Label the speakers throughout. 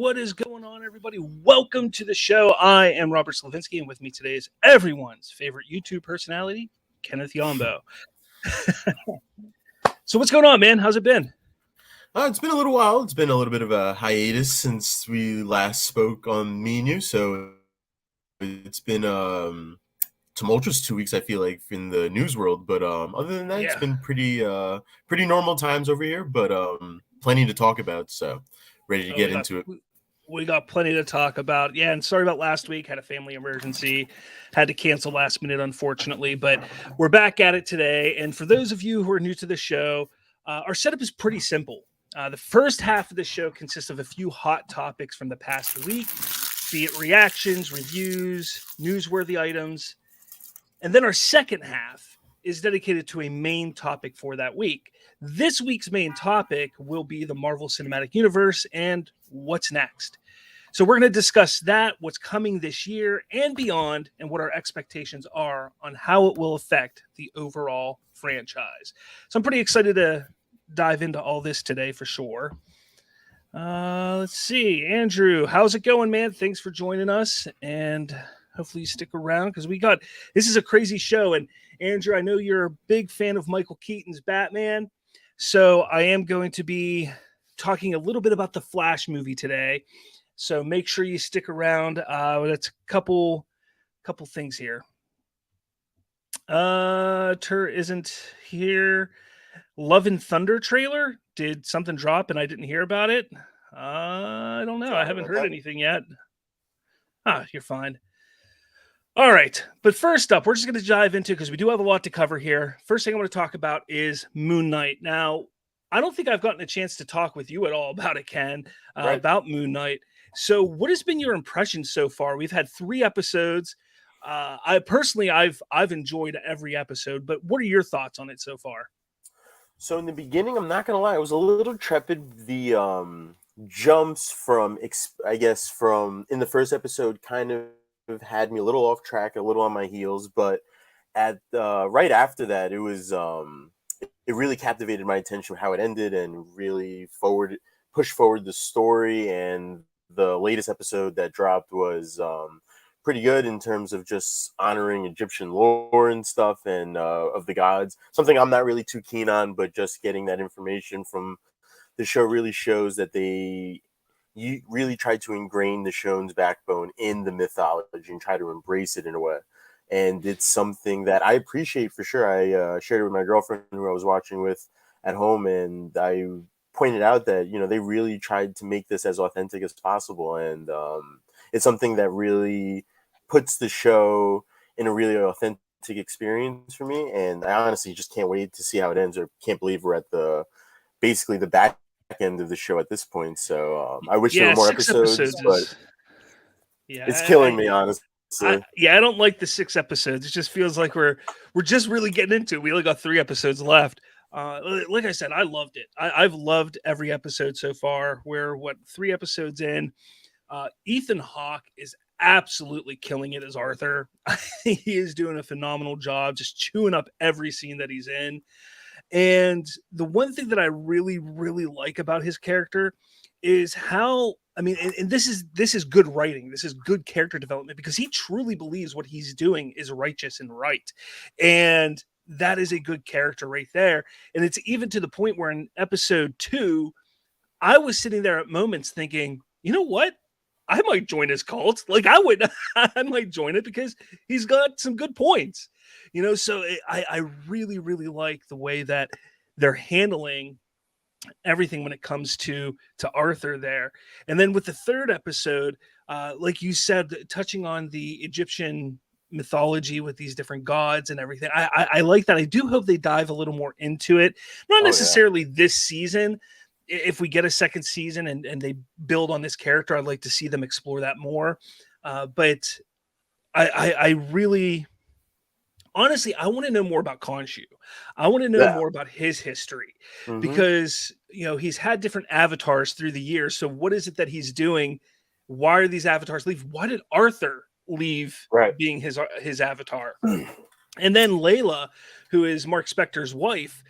Speaker 1: What is going on, everybody? Welcome to the show. I am Robert Slavinsky, and with me today is everyone's favorite YouTube personality, Kenneth Yambo. So what's going on, man? How's it been?
Speaker 2: It's been a little while. It's been a little bit of a hiatus since we last spoke on Me and You, so it's been tumultuous 2 weeks, I feel like, in the news world. But other than that, It's been pretty normal times over here, but plenty to talk about, so ready to get into it.
Speaker 1: We got plenty to talk about. Yeah, and sorry about last week. Had a family emergency. Had to cancel last minute, unfortunately. But we're back at it today. And for those of you who are new to the show, our setup is pretty simple. The first half of the show consists of a few hot topics from the past week, be it reactions, reviews, newsworthy items. And then our second half is dedicated to a main topic for that week. This week's main topic will be the Marvel Cinematic Universe and what's next. So we're going to discuss that, what's coming this year and beyond, and what our expectations are on how it will affect the overall franchise. So I'm pretty excited to dive into all this today for sure. Let's see. Andrew, how's it going, man? Thanks for joining us, and hopefully you stick around because this is a crazy show. And Andrew, I know you're a big fan of Michael Keaton's Batman. So I am going to be talking a little bit about the Flash movie today. So make sure you stick around. That's a couple things here. Tur isn't here. Love and Thunder trailer. Did something drop and I didn't hear about it? I don't know. I haven't heard anything yet. You're fine. All right. But first up, we're just going to dive into, because we do have a lot to cover here. First thing I want to talk about is Moon Knight. Now, I don't think I've gotten a chance to talk with you at all about it, Ken, about Moon Knight. So what has been your impression so far? We've had 3 episodes. I've enjoyed every episode, but what are your thoughts on it so far?
Speaker 2: So in the beginning, I'm not going to lie, I was a little trepid. The jumps from in the first episode kind of had me a little off track, a little on my heels, but at right after that, it was it really captivated my attention how it ended and really pushed forward the story. And the latest episode that dropped was pretty good in terms of just honoring Egyptian lore and stuff and of the gods. Something I'm not really too keen on, but just getting that information from the show really shows that you really try to ingrain the show's backbone in the mythology and try to embrace it in a way. And it's something that I appreciate for sure. I shared it with my girlfriend who I was watching with at home, and I pointed out that, they really tried to make this as authentic as possible. And it's something that really puts the show in a really authentic experience for me. And I honestly just can't wait to see how it ends, or can't believe we're at basically the back end of the show at this point. So I wish there were more episodes, but it's killing me, honestly.
Speaker 1: I don't like the 6 episodes. It just feels like we're just really getting into it. We only got 3 episodes left. Like I said, I loved it. I've loved every episode so far. We're 3 episodes in. Ethan Hawke is absolutely killing it as Arthur. He is doing a phenomenal job, just chewing up every scene that he's in. And the one thing that I really, really like about his character is how, and this is good writing. This is good character development, because he truly believes what he's doing is righteous and right. And that is a good character right there. And it's even to the point where in episode 2, I was sitting there at moments thinking, you know what? I might join his cult. Like I might join it because he's got some good points. So I really, really like the way that they're handling everything when it comes to Arthur there. And then with the 3rd episode, like you said, touching on the Egyptian mythology with these different gods and everything. I like that. I do hope they dive a little more into it. Not necessarily this season. If we get a second season and they build on this character, I'd like to see them explore that more. But I really... Honestly, I want to know more about Khonshu. I want to know more about his history, because, he's had different avatars through the years. So what is it that he's doing? Why are these avatars leave? Why did Arthur leave being his avatar? And then Layla, who is Mark Spector's wife,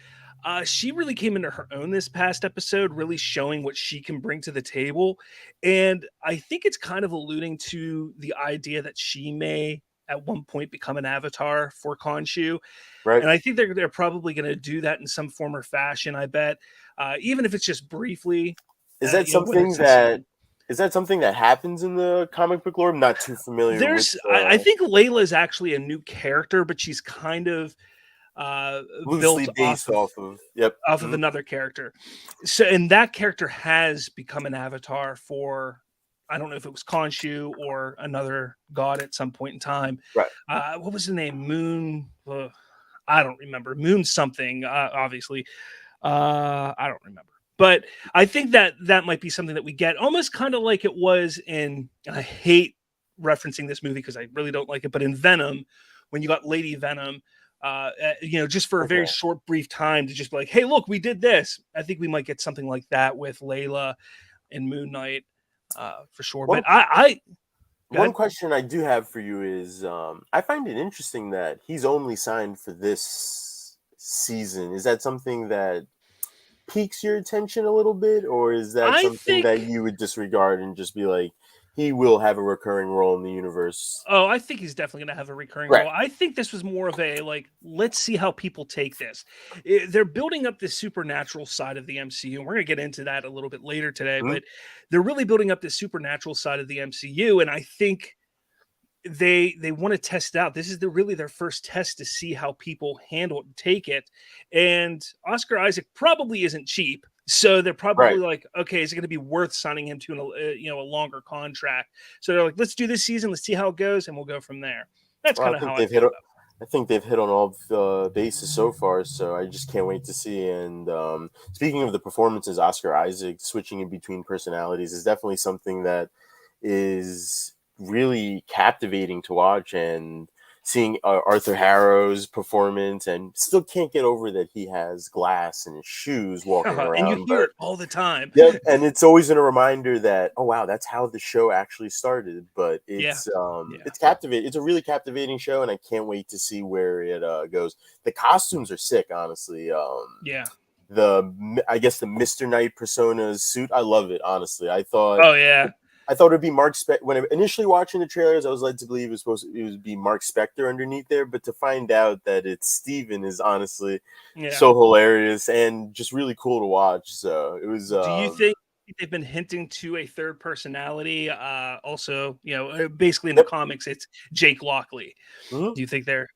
Speaker 1: She really came into her own this past episode, really showing what she can bring to the table. And I think it's kind of alluding to the idea that she may at one point become an avatar for Khonshu.
Speaker 2: Right?
Speaker 1: And I think they're probably going to do that in some form or fashion, I bet. Even if it's just briefly,
Speaker 2: Is that
Speaker 1: whether
Speaker 2: something
Speaker 1: it's this
Speaker 2: that is that something that happens in the comic book lore? I'm not too familiar with.
Speaker 1: I think Layla is actually a new character, but she's kind of uh,
Speaker 2: Loosely
Speaker 1: built
Speaker 2: based off of. Yep.
Speaker 1: off of
Speaker 2: Mhm.
Speaker 1: another character. So, and that character has become an avatar for, I don't know if it was Khonshu or another god at some point in time.
Speaker 2: Right.
Speaker 1: What was the name? Moon. I don't remember. Moon something. Obviously, I don't remember. But I think that that might be something that we get almost kind of like it was in. And I hate referencing this movie because I really don't like it. But in Venom, when you got Lady Venom, just for a very
Speaker 2: Okay.
Speaker 1: short, brief time to just be like, hey, look, we did this. I think we might get something like that with Layla and Moon Knight for sure.
Speaker 2: One
Speaker 1: But I go
Speaker 2: one
Speaker 1: ahead.
Speaker 2: question I do have for you is, I find it interesting that he's only signed for this season. Is that something that piques your attention a little bit, or is that
Speaker 1: I
Speaker 2: something that
Speaker 1: think
Speaker 2: you would disregard and just be like, he will have a recurring role in the universe?
Speaker 1: Oh, I think he's definitely going to have a recurring
Speaker 2: Right.
Speaker 1: role. I think this was more of a like, let's see how people take this. They're building up this supernatural side of the MCU, and we're going to get into that a little bit later today.
Speaker 2: Mhm.
Speaker 1: But they're really building up this supernatural side of the MCU, and I think they want to test it out. This is really their first test to see how people handle it and take it. And Oscar Isaac probably isn't cheap, so they're probably
Speaker 2: Right.
Speaker 1: like, okay, is it going to be worth signing him to a longer contract? So they're like, let's do this season, let's see how it goes, and we'll go from there. That's
Speaker 2: Well,
Speaker 1: kind of how I feel about
Speaker 2: I think they've hit on all bases so far, so I just can't wait to see. And speaking of the performances, Oscar Isaac switching in between personalities is definitely something that is really captivating to watch. And seeing Arthur Harrow's performance, and still can't get over that he has glass in his shoes walking
Speaker 1: it. And you
Speaker 2: around,
Speaker 1: hear
Speaker 2: but
Speaker 1: it all the time.
Speaker 2: yep, and it's always a reminder that, oh wow, that's how the show actually started. But
Speaker 1: Yeah, yeah,
Speaker 2: it's captivating. It's a really captivating show, and I can't wait to see where it goes. The costumes are sick, honestly.
Speaker 1: yeah.
Speaker 2: I guess the Mr. Knight persona suit, I love it. Honestly,
Speaker 1: Oh yeah,
Speaker 2: I thought it'd be Mark when initially watching the trailers, I was led to believe it would be Mark Spector underneath there, but to find out that it's Steven is honestly
Speaker 1: yeah.
Speaker 2: so hilarious and just really cool to watch. So it was
Speaker 1: Do you think they've been hinting to a third personality? Also, basically in the
Speaker 2: yep.
Speaker 1: comics, it's Jake Lockley.
Speaker 2: Mhm.
Speaker 1: Do you think they're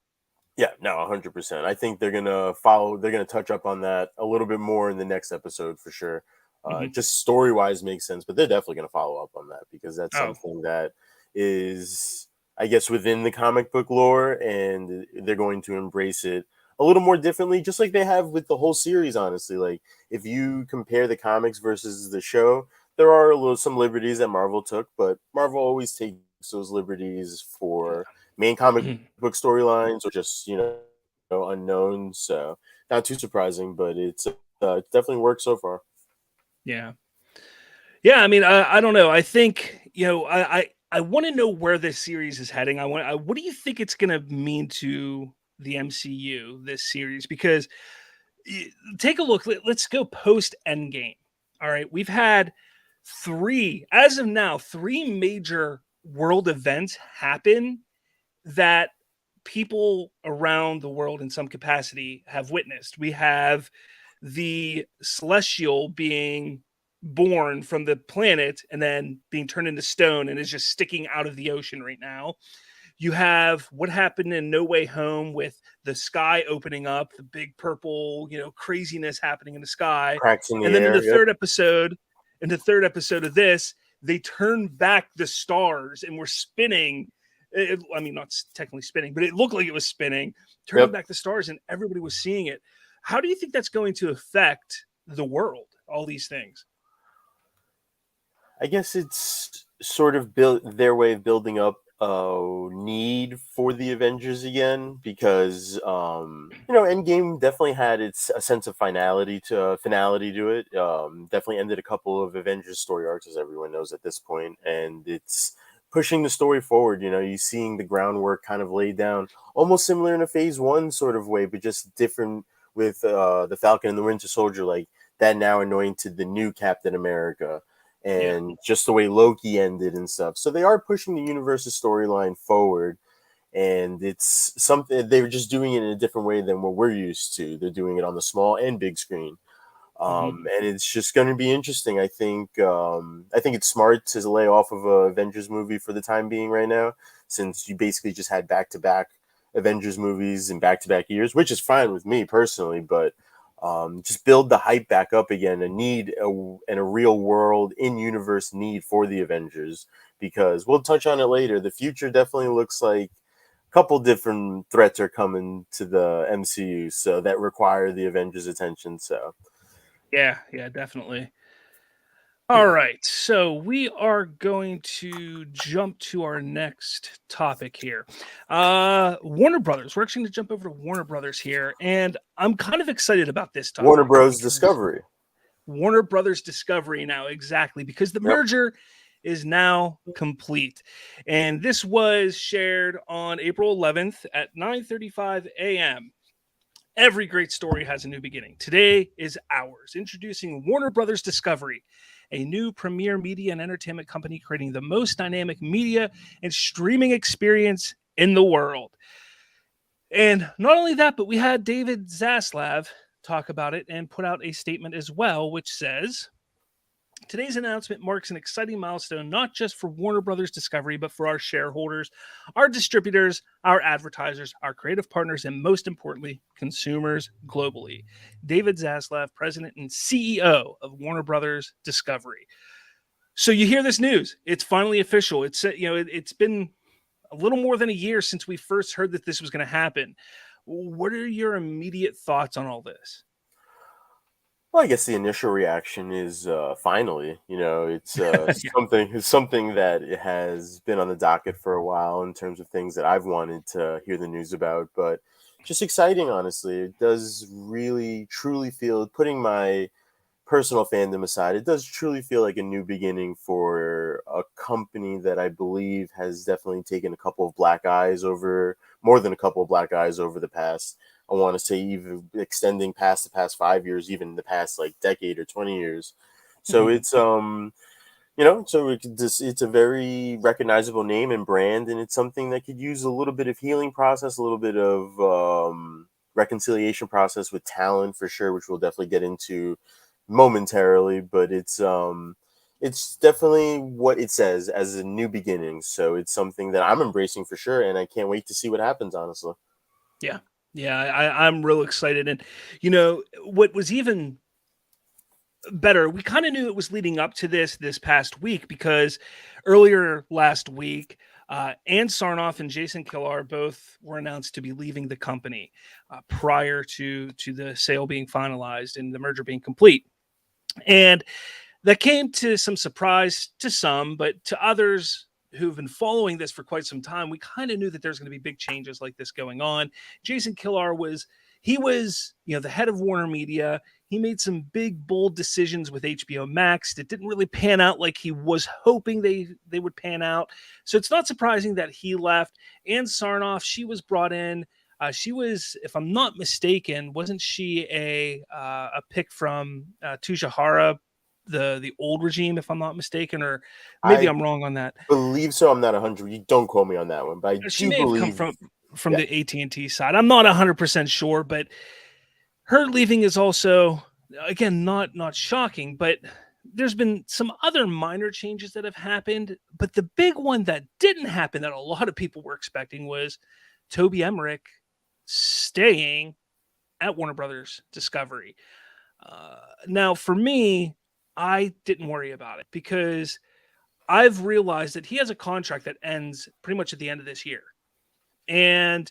Speaker 2: Yeah, no, 100%. I think they're gonna follow. They're gonna touch up on that a little bit more in the next episode for sure.
Speaker 1: Mhm.
Speaker 2: Just story wise makes sense, but they're definitely gonna follow up on that because that's
Speaker 1: Oh,
Speaker 2: something that is, I guess, within the comic book lore, and they're going to embrace it a little more differently, just like they have with the whole series. Honestly, like if you compare the comics versus the show, there are some liberties that Marvel took, but Marvel always takes those liberties
Speaker 1: yeah.
Speaker 2: for main comic
Speaker 1: Mhm.
Speaker 2: book storylines or just unknown. So not too surprising, but it definitely worked so far.
Speaker 1: Yeah. Yeah, I mean, I don't know. I think, I want to know where this series is heading. What do you think it's going to mean to the MCU, this series? Because take a look. Let's go post Endgame. All right. We've had as of now, three major world events happen that people around the world in some capacity have witnessed. We have the celestial being born from the planet and then being turned into stone and is just sticking out of the ocean right now. You have what happened in No Way Home with the sky opening up, the big purple, craziness happening in the sky.
Speaker 2: Cracks in
Speaker 1: And
Speaker 2: the
Speaker 1: then
Speaker 2: air. Yep.
Speaker 1: in the third episode of this, they turn back the stars and we're spinning. I mean, not technically spinning, but it looked like it was spinning, turning
Speaker 2: Yep.
Speaker 1: back the stars, and everybody was seeing it. How do you think that's going to affect the world? All these things.
Speaker 2: I guess it's sort of built their way of building up a need for the Avengers again because Endgame definitely had its a sense of finality to it. Definitely ended a couple of Avengers story arcs, as everyone knows at this point, and it's pushing the story forward. You seeing the groundwork kind of laid down, almost similar in a Phase 1 sort of way, but just different with the Falcon and the Winter Soldier, like that now anointed the new Captain America,
Speaker 1: Yeah.
Speaker 2: and just the way Loki ended and stuff. So they are pushing the universe's storyline forward, and it's something they were just doing it in a different way than what we're used to. They're doing it on the small and big screen. And it's just going to be interesting. I think it's smart to lay off of a Avengers movie for the time being right now, since you basically just had back-to-back Avengers movies in back-to-back years, which is fine with me personally, but just build the hype back up again, and a real world in-universe need for the Avengers, because we'll touch on it later. The future definitely looks like a couple different threats are coming to the MCU, so that require the Avengers' attention. So
Speaker 1: Yeah, definitely. All right, so we are going to jump to our next topic here. Warner Brothers. We're actually going to jump over to Warner Brothers here, and I'm kind of excited about this topic.
Speaker 2: Warner Bros. Discovery.
Speaker 1: Warner Brothers Discovery now, exactly, because the merger is now complete. And this was shared on April 11th at 9:35 a.m. Every great story has a new beginning. Today is ours. Introducing Warner Brothers Discovery, a new premier media and entertainment company creating the most dynamic media and streaming experience in the world. And not only that, but we had David Zaslav talk about it and put out a statement as well, which says, today's announcement marks an exciting milestone, not just for Warner Brothers Discovery, but for our shareholders, our distributors, our advertisers, our creative partners, and most importantly, consumers globally. David Zaslav, president and CEO of Warner Brothers Discovery. So you hear this news. It's finally official. It's been a little more than a year since we first heard that this was going to happen. What are your immediate thoughts on all this?
Speaker 2: Well, I guess the initial reaction is finally. It's
Speaker 1: Yeah.
Speaker 2: something that has been on the docket for a while in terms of things that I've wanted to hear the news about, but just exciting, honestly. It does really truly feel, putting my personal fandom aside, it does truly feel like a new beginning for a company that I believe has definitely taken more than a couple of black eyes over the past, I want to say, even extending past the past 5 years, even the past like decade or 20 years. So it's it's a very recognizable name and brand, and it's something that could use a little bit of healing process, a little bit of reconciliation process with talent for sure, which we'll definitely get into momentarily. But it's definitely what it says as a new beginning. So it's something that I'm embracing for sure, and I can't wait to see what happens, honestly.
Speaker 1: Yeah. I'm real excited. And, what was even better, we kind of knew it was leading up to this past week, because earlier last week, Ann Sarnoff and Jason Kilar both were announced to be leaving the company prior to the sale being finalized and the merger being complete. And that came to some surprise to some, but to others who've been following this for quite some time, we kind of knew that there's going to be big changes like this going on. Jason Kilar was the head of Warner Media. He made some big, bold decisions with HBO Max that didn't really pan out like he was hoping they would pan out. So it's not surprising that he left. Ann Sarnoff, she was brought in. She was, if I'm not mistaken, wasn't she a pick from Tujahara, the old regime, if I'm not mistaken, or maybe
Speaker 2: I
Speaker 1: I'm wrong on that.
Speaker 2: believe so. I'm not 100. You don't quote me on that one, but I
Speaker 1: She
Speaker 2: do
Speaker 1: may have come
Speaker 2: believe.
Speaker 1: from
Speaker 2: Yeah.
Speaker 1: the AT&T side. I'm not 100% sure, but her leaving is also, again, not shocking, but there's been some other minor changes that have happened. But the big one that didn't happen that a lot of people were expecting was Toby Emmerich staying at Warner Brothers Discovery. Now, for me, I didn't worry about it because I've realized that he has a contract that ends pretty much at the end of this year. And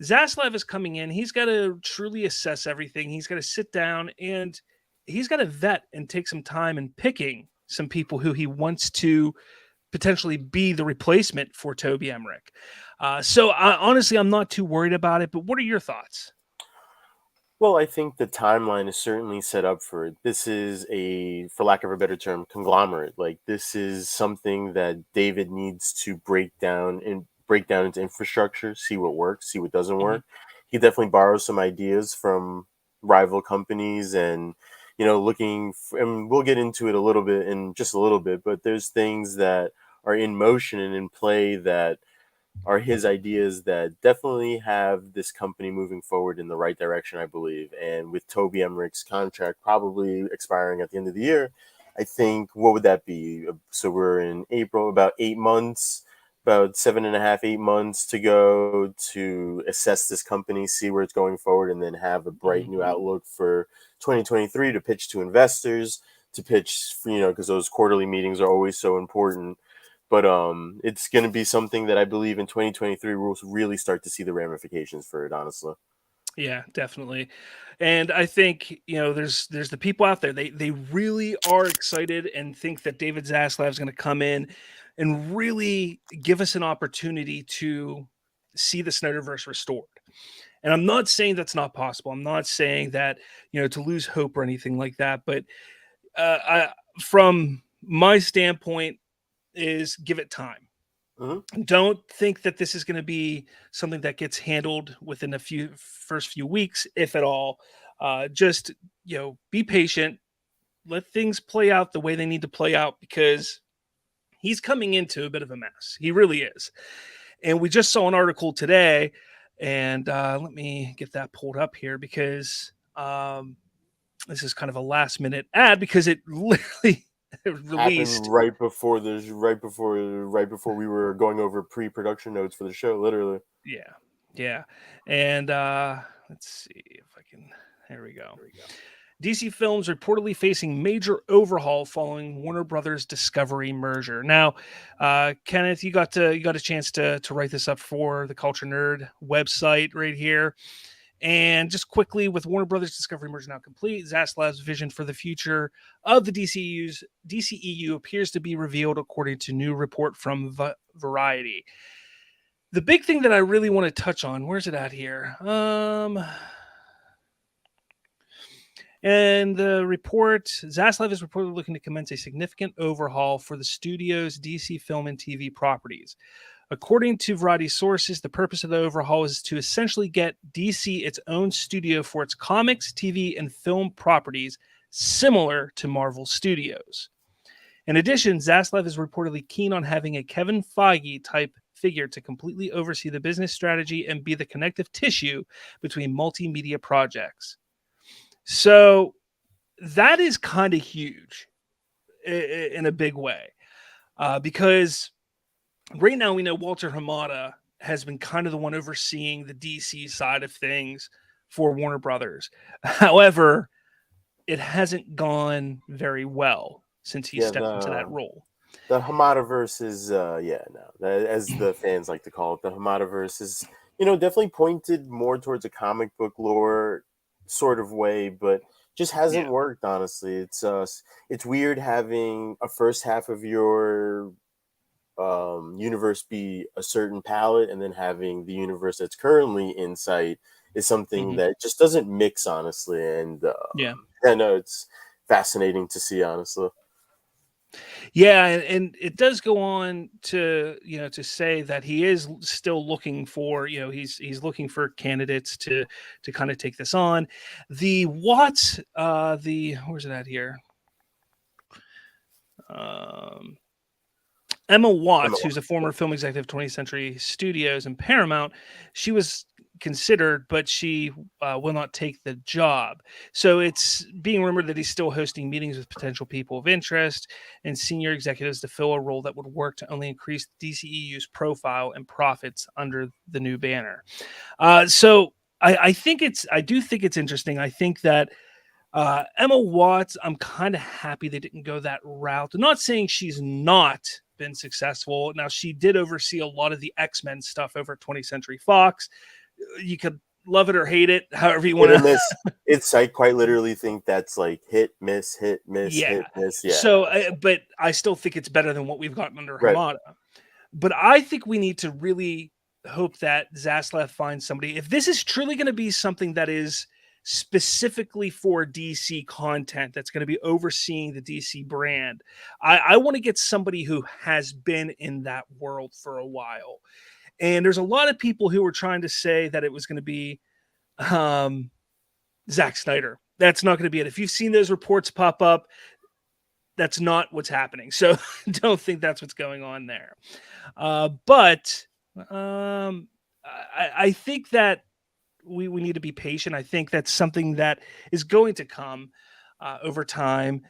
Speaker 1: Zaslav is coming in. He's got to truly assess everything. He's got to sit down and he's got to vet and take some time in picking some people who he wants to potentially be the replacement for Toby Emmerich. Honestly, I'm not too worried about it, but what are your thoughts?
Speaker 2: Well, I think the timeline is certainly set up for it. This is for lack of a better term, conglomerate. Like, this is something that David needs to break down into infrastructure, see what works, see what doesn't
Speaker 1: Mhm.
Speaker 2: work. He definitely borrows some ideas from rival companies, and looking and we'll get into it a little bit in just a little bit, but there's things that are in motion and in play that are his ideas that definitely have this company moving forward in the right direction, I believe. And with Toby Emmerich's contract probably expiring at the end of the year, I think, what would that be? So we're in April, about 8 months, about 7.5, 8 months to go to assess this company, see where it's going forward, and then have a bright new outlook for 2023 to pitch to investors, to pitch, because those quarterly meetings are always so important. But it's going to be something that I believe in 2023 we'll really start to see the ramifications for it, honestly.
Speaker 1: Yeah, definitely. And I think, there's the people out there. They really are excited and think that David Zaslav is going to come in and really give us an opportunity to see the SnyderVerse restored. And I'm not saying that's not possible. I'm not saying that, to lose hope or anything like that. But from my standpoint, is give it time. Don't think that this is going to be something that gets handled within first few weeks, if at all. Just, be patient. Let things play out the way they need to play out, because he's coming into a bit of a mess. He really is. And we just saw an article today, and let me get that pulled up here, because this is kind of a last minute ad, because it literally released
Speaker 2: happened right before we were going over pre-production notes for the show, literally.
Speaker 1: Yeah. And let's see if I can. There we go. DC Films reportedly facing major overhaul following Warner Brothers Discovery merger. Now, Kenneth, you got a chance to write this up for the Culture Nerd website right here. And just quickly, with Warner Brothers Discovery merger now complete, Zaslav's vision for the future of the DCEU appears to be revealed, according to new report from Variety. The big thing that I really want to touch on, where's it at here? And the report, Zaslav is reportedly looking to commence a significant overhaul for the studio's DC film and TV properties. According to Variety sources, the purpose of the overhaul is to essentially get DC its own studio for its comics, TV, and film properties, similar to Marvel Studios. In addition, Zaslav is reportedly keen on having a Kevin Feige-type figure to completely oversee the business strategy and be the connective tissue between multimedia projects. So that is kind of huge in a big way, because right now we know Walter Hamada has been kind of the one overseeing the DC side of things for Warner Brothers. However, it hasn't gone very well since he stepped into that role.
Speaker 2: The Hamadaverse is, as the fans like to call it, the Hamadaverse is, definitely pointed more towards a comic book lore sort of way, but just hasn't worked, honestly. It's weird having a first half of your universe be a certain palette, and then having the universe that's currently in sight is something that just doesn't mix, honestly. And I know it's fascinating to see, honestly.
Speaker 1: Yeah, and it does go on to to say that he is still looking for he's looking for candidates to kind of take this on. The Watts, where's it at here? Emma Watts, who's a former film executive of 20th Century Studios and Paramount, she was considered, but she will not take the job. So it's being rumored that he's still hosting meetings with potential people of interest and senior executives to fill a role that would work to only increase DCEU's profile and profits under the new banner. So I do think it's interesting. I think that Emma Watts, I'm kind of happy they didn't go that route. I'm not saying she's not been successful. Now, she did oversee a lot of the X-Men stuff over at 20th Century Fox. You could love it or hate it, however you want to.
Speaker 2: It's, I quite literally think that's like hit, miss, hit, miss, hit, miss. Yeah.
Speaker 1: So, but I still think it's better than what we've gotten under Hamada. But I think we need to really hope that Zaslav finds somebody. If this is truly going to be something that is specifically for DC content, that's going to be overseeing the DC brand, I want to get somebody who has been in that world for a while. And there's a lot of people who were trying to say that it was going to be Zack Snyder. That's not going to be it. If you've seen those reports pop up, that's not what's happening. So don't think that's what's going on there. But I think that we need to be patient. I think that's something that is going to come over time.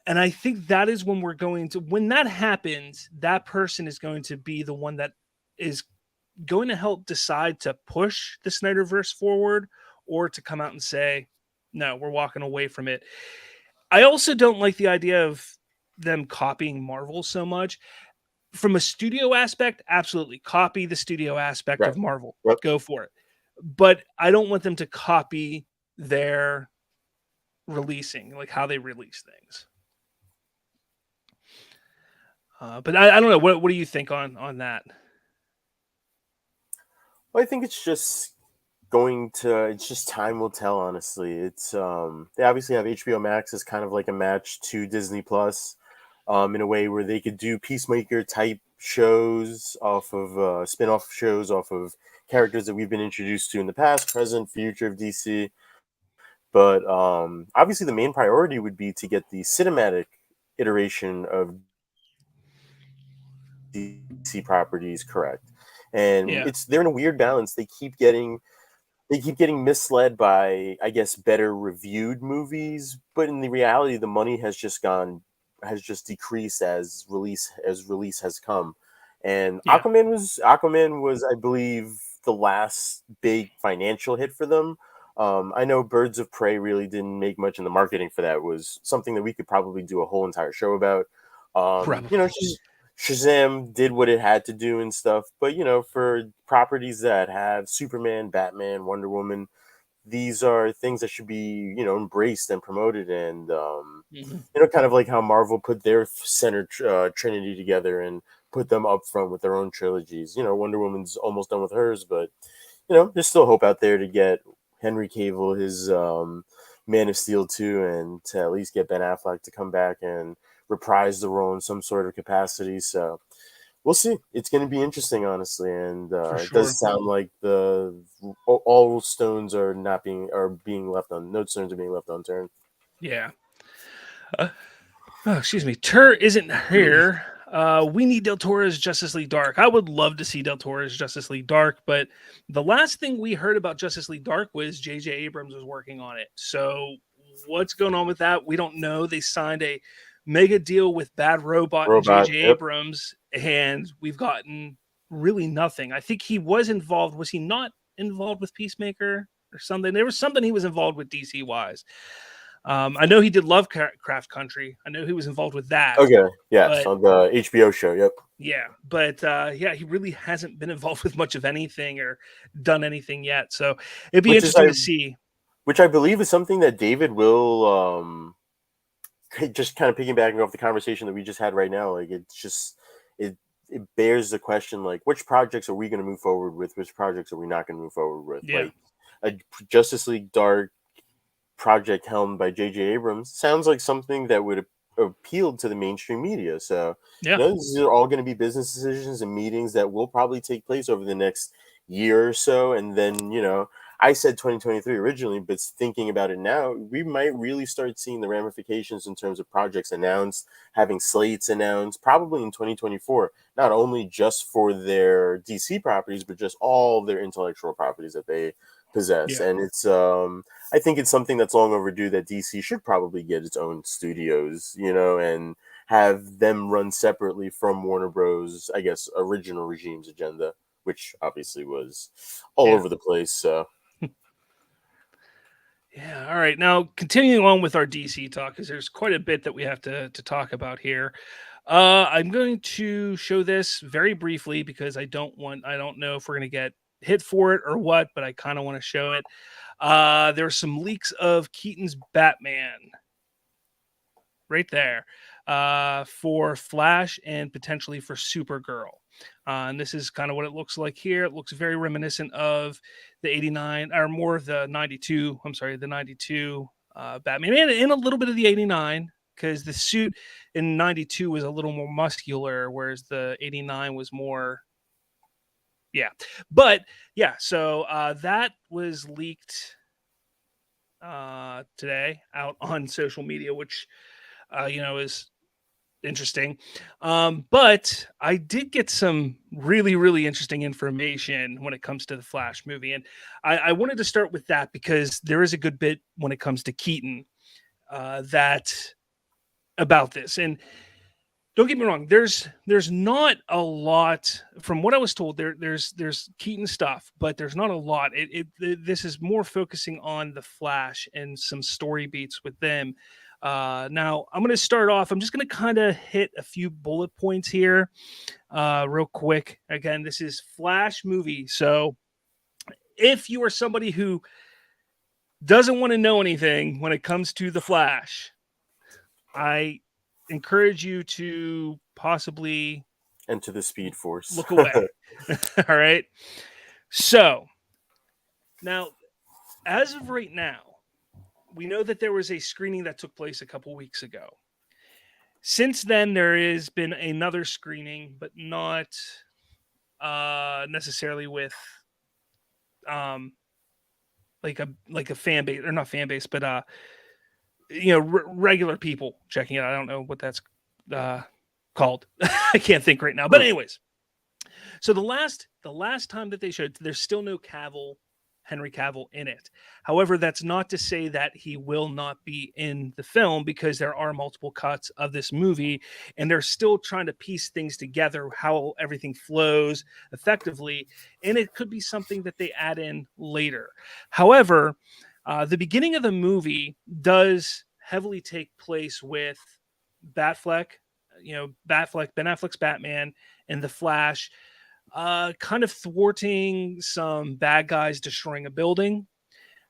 Speaker 1: And I think that is when when that happens, that person is going to be the one that is going to help decide to push the Snyderverse forward or to come out and say, no, we're walking away from it. I also don't like the idea of them copying Marvel so much. From a studio aspect, absolutely. Copy the studio aspect
Speaker 2: Right.
Speaker 1: of Marvel.
Speaker 2: Yep.
Speaker 1: Go for it. But I don't want them to copy their releasing, like how they release things. But I don't know. What do you think on that?
Speaker 2: Well, I think it's just time will tell, honestly. It's they obviously have HBO Max as kind of like a match to Disney Plus, in a way where they could do Peacemaker type shows off of spin-off shows off of characters that we've been introduced to in the past, present, future of DC. But obviously the main priority would be to get the cinematic iteration of DC properties correct. And they're in a weird balance. They keep getting misled by, I guess, better reviewed movies, but in the reality, the money has just decreased as release has come. And Aquaman was, I believe, the last big financial hit for them. I know Birds of Prey really didn't make much in the marketing for that. It was something that we could probably do a whole entire show about. Shazam did what it had to do and stuff, but for properties that have Superman, Batman, Wonder Woman, these are things that should be embraced and promoted, and kind of like how Marvel put their center trinity together and put them up front with their own trilogies. Wonder Woman's almost done with hers, but there's still hope out there to get Henry Cavill his Man of Steel 2, and to at least get Ben Affleck to come back and reprise the role in some sort of capacity. So we'll see. It's going to be interesting, honestly, and
Speaker 1: sure.
Speaker 2: It does sound like all stones are being left on. No stones are being left unturned.
Speaker 1: Yeah. Excuse me. Tur isn't here. We need Del Toro's Justice League Dark. I would love to see Del Toro's Justice League Dark, but the last thing we heard about Justice League Dark was J.J. Abrams was working on it. So what's going on with that? We don't know. They signed a mega deal with Bad Robot and J.J. Abrams, and we've gotten really nothing. I think he was involved. Was he not involved with Peacemaker or something? There was something he was involved with DC-wise. I know he did Lovecraft Country. I know he was involved with that.
Speaker 2: Okay, yes, on the HBO show. Yep.
Speaker 1: Yeah, but he really hasn't been involved with much of anything or done anything yet. So it'd be interesting to see.
Speaker 2: Which I believe is something that David will just kind of piggybacking off the conversation that we just had right now. Like, it's just it bears the question, like, which projects are we going to move forward with? Which projects are we not going to move forward with?
Speaker 1: Yeah.
Speaker 2: Like a Justice League Dark project helmed by J.J. Abrams sounds like something that would appeal to the mainstream media. So these are all going to be business decisions and meetings that will probably take place over the next year or so. And then, I said 2023 originally, but thinking about it now, we might really start seeing the ramifications in terms of projects announced, having slates announced, probably in 2024, not only just for their DC properties, but just all their intellectual properties that they possess. Yeah. And it's I think it's something that's long overdue, that DC should probably get its own studios, and have them run separately from Warner Bros., I guess, original regime's agenda, which obviously was all over the place. So
Speaker 1: yeah, all right. Now, continuing on with our DC talk, because there's quite a bit that we have to talk about here. I'm going to show this very briefly because I don't know if we're going to get hit for it or what, but I kind of want to show it. There are some leaks of Keaton's Batman right there for Flash and potentially for Supergirl. And this is kind of what it looks like here. It looks very reminiscent of the 89 or more of the 92. I'm sorry, the 92 Batman and a little bit of the 89, because the suit in 92 was a little more muscular, whereas the 89 was more. Yeah. But yeah, so that was leaked today out on social media, which is interesting. But I did get some really, really interesting information when it comes to the Flash movie. And I wanted to start with that because there is a good bit when it comes to Keaton that about this. And don't get me wrong, there's not a lot from what I was told. There's Keaton stuff, but there's not a lot. This is more focusing on the Flash and some story beats with them. Now I'm going to start off. I'm just going to kind of hit a few bullet points here, real quick. Again, this is Flash movie, so if you are somebody who doesn't want to know anything when it comes to the Flash, I encourage you to possibly
Speaker 2: enter the Speed Force.
Speaker 1: Look away. All right. So now, as of right now, we know that there was a screening that took place a couple weeks ago. Since then, there has been another screening, but not necessarily with like a fan base, or not fan base, but regular people checking it out. I don't know what that's called. I can't think right now. But anyways, so the last time that they showed, there's still no Henry Cavill in it. However, that's not to say that he will not be in the film, because there are multiple cuts of this movie and they're still trying to piece things together, how everything flows effectively. And it could be something that they add in later. However, the beginning of the movie does heavily take place with Batfleck, Ben Affleck's Batman, and the Flash, kind of thwarting some bad guys destroying a building.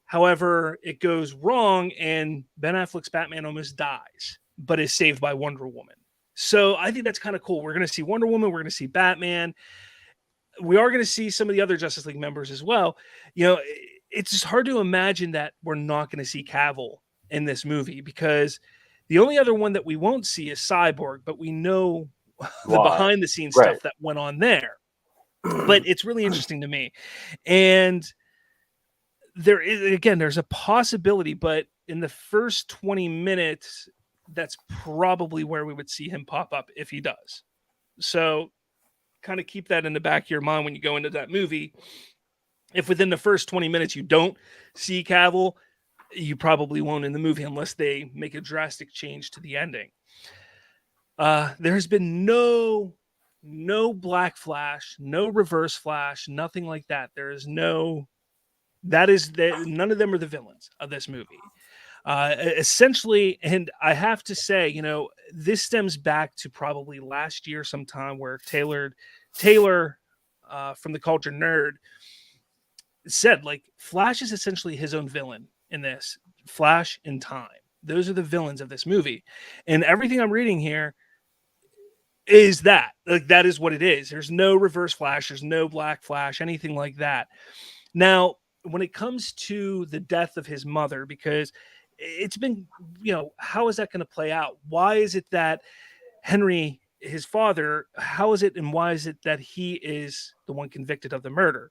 Speaker 1: However, it goes wrong and Ben Affleck's Batman almost dies, but is saved by Wonder Woman. So I think that's kind of cool. We're going to see Wonder Woman. We're going to see Batman. We are going to see some of the other Justice League members as well. It's just hard to imagine that we're not going to see Cavill in this movie, because the only other one that we won't see is Cyborg, but we know the behind the scenes stuff that went on there. But it's really interesting to me. And there's a possibility, but in the first 20 minutes, that's probably where we would see him pop up if he does. So kind of keep that in the back of your mind when you go into that movie. If within the first 20 minutes you don't see Cavill, you probably won't in the movie unless they make a drastic change to the ending. There has been no Black Flash, no Reverse Flash, nothing like that. None of them are the villains of this movie. Essentially, and I have to say, this stems back to probably last year sometime, where Taylor from the Culture Nerd said, like, Flash is essentially his own villain in this. Flash and Time. Those are the villains of this movie. And everything I'm reading here is that. Like, that is what it is. There's no Reverse Flash. There's no Black Flash, anything like that. Now, when it comes to the death of his mother, because it's been, how is that going to play out? Why is it that Henry, his father, how is it and why is it that he is the one convicted of the murder?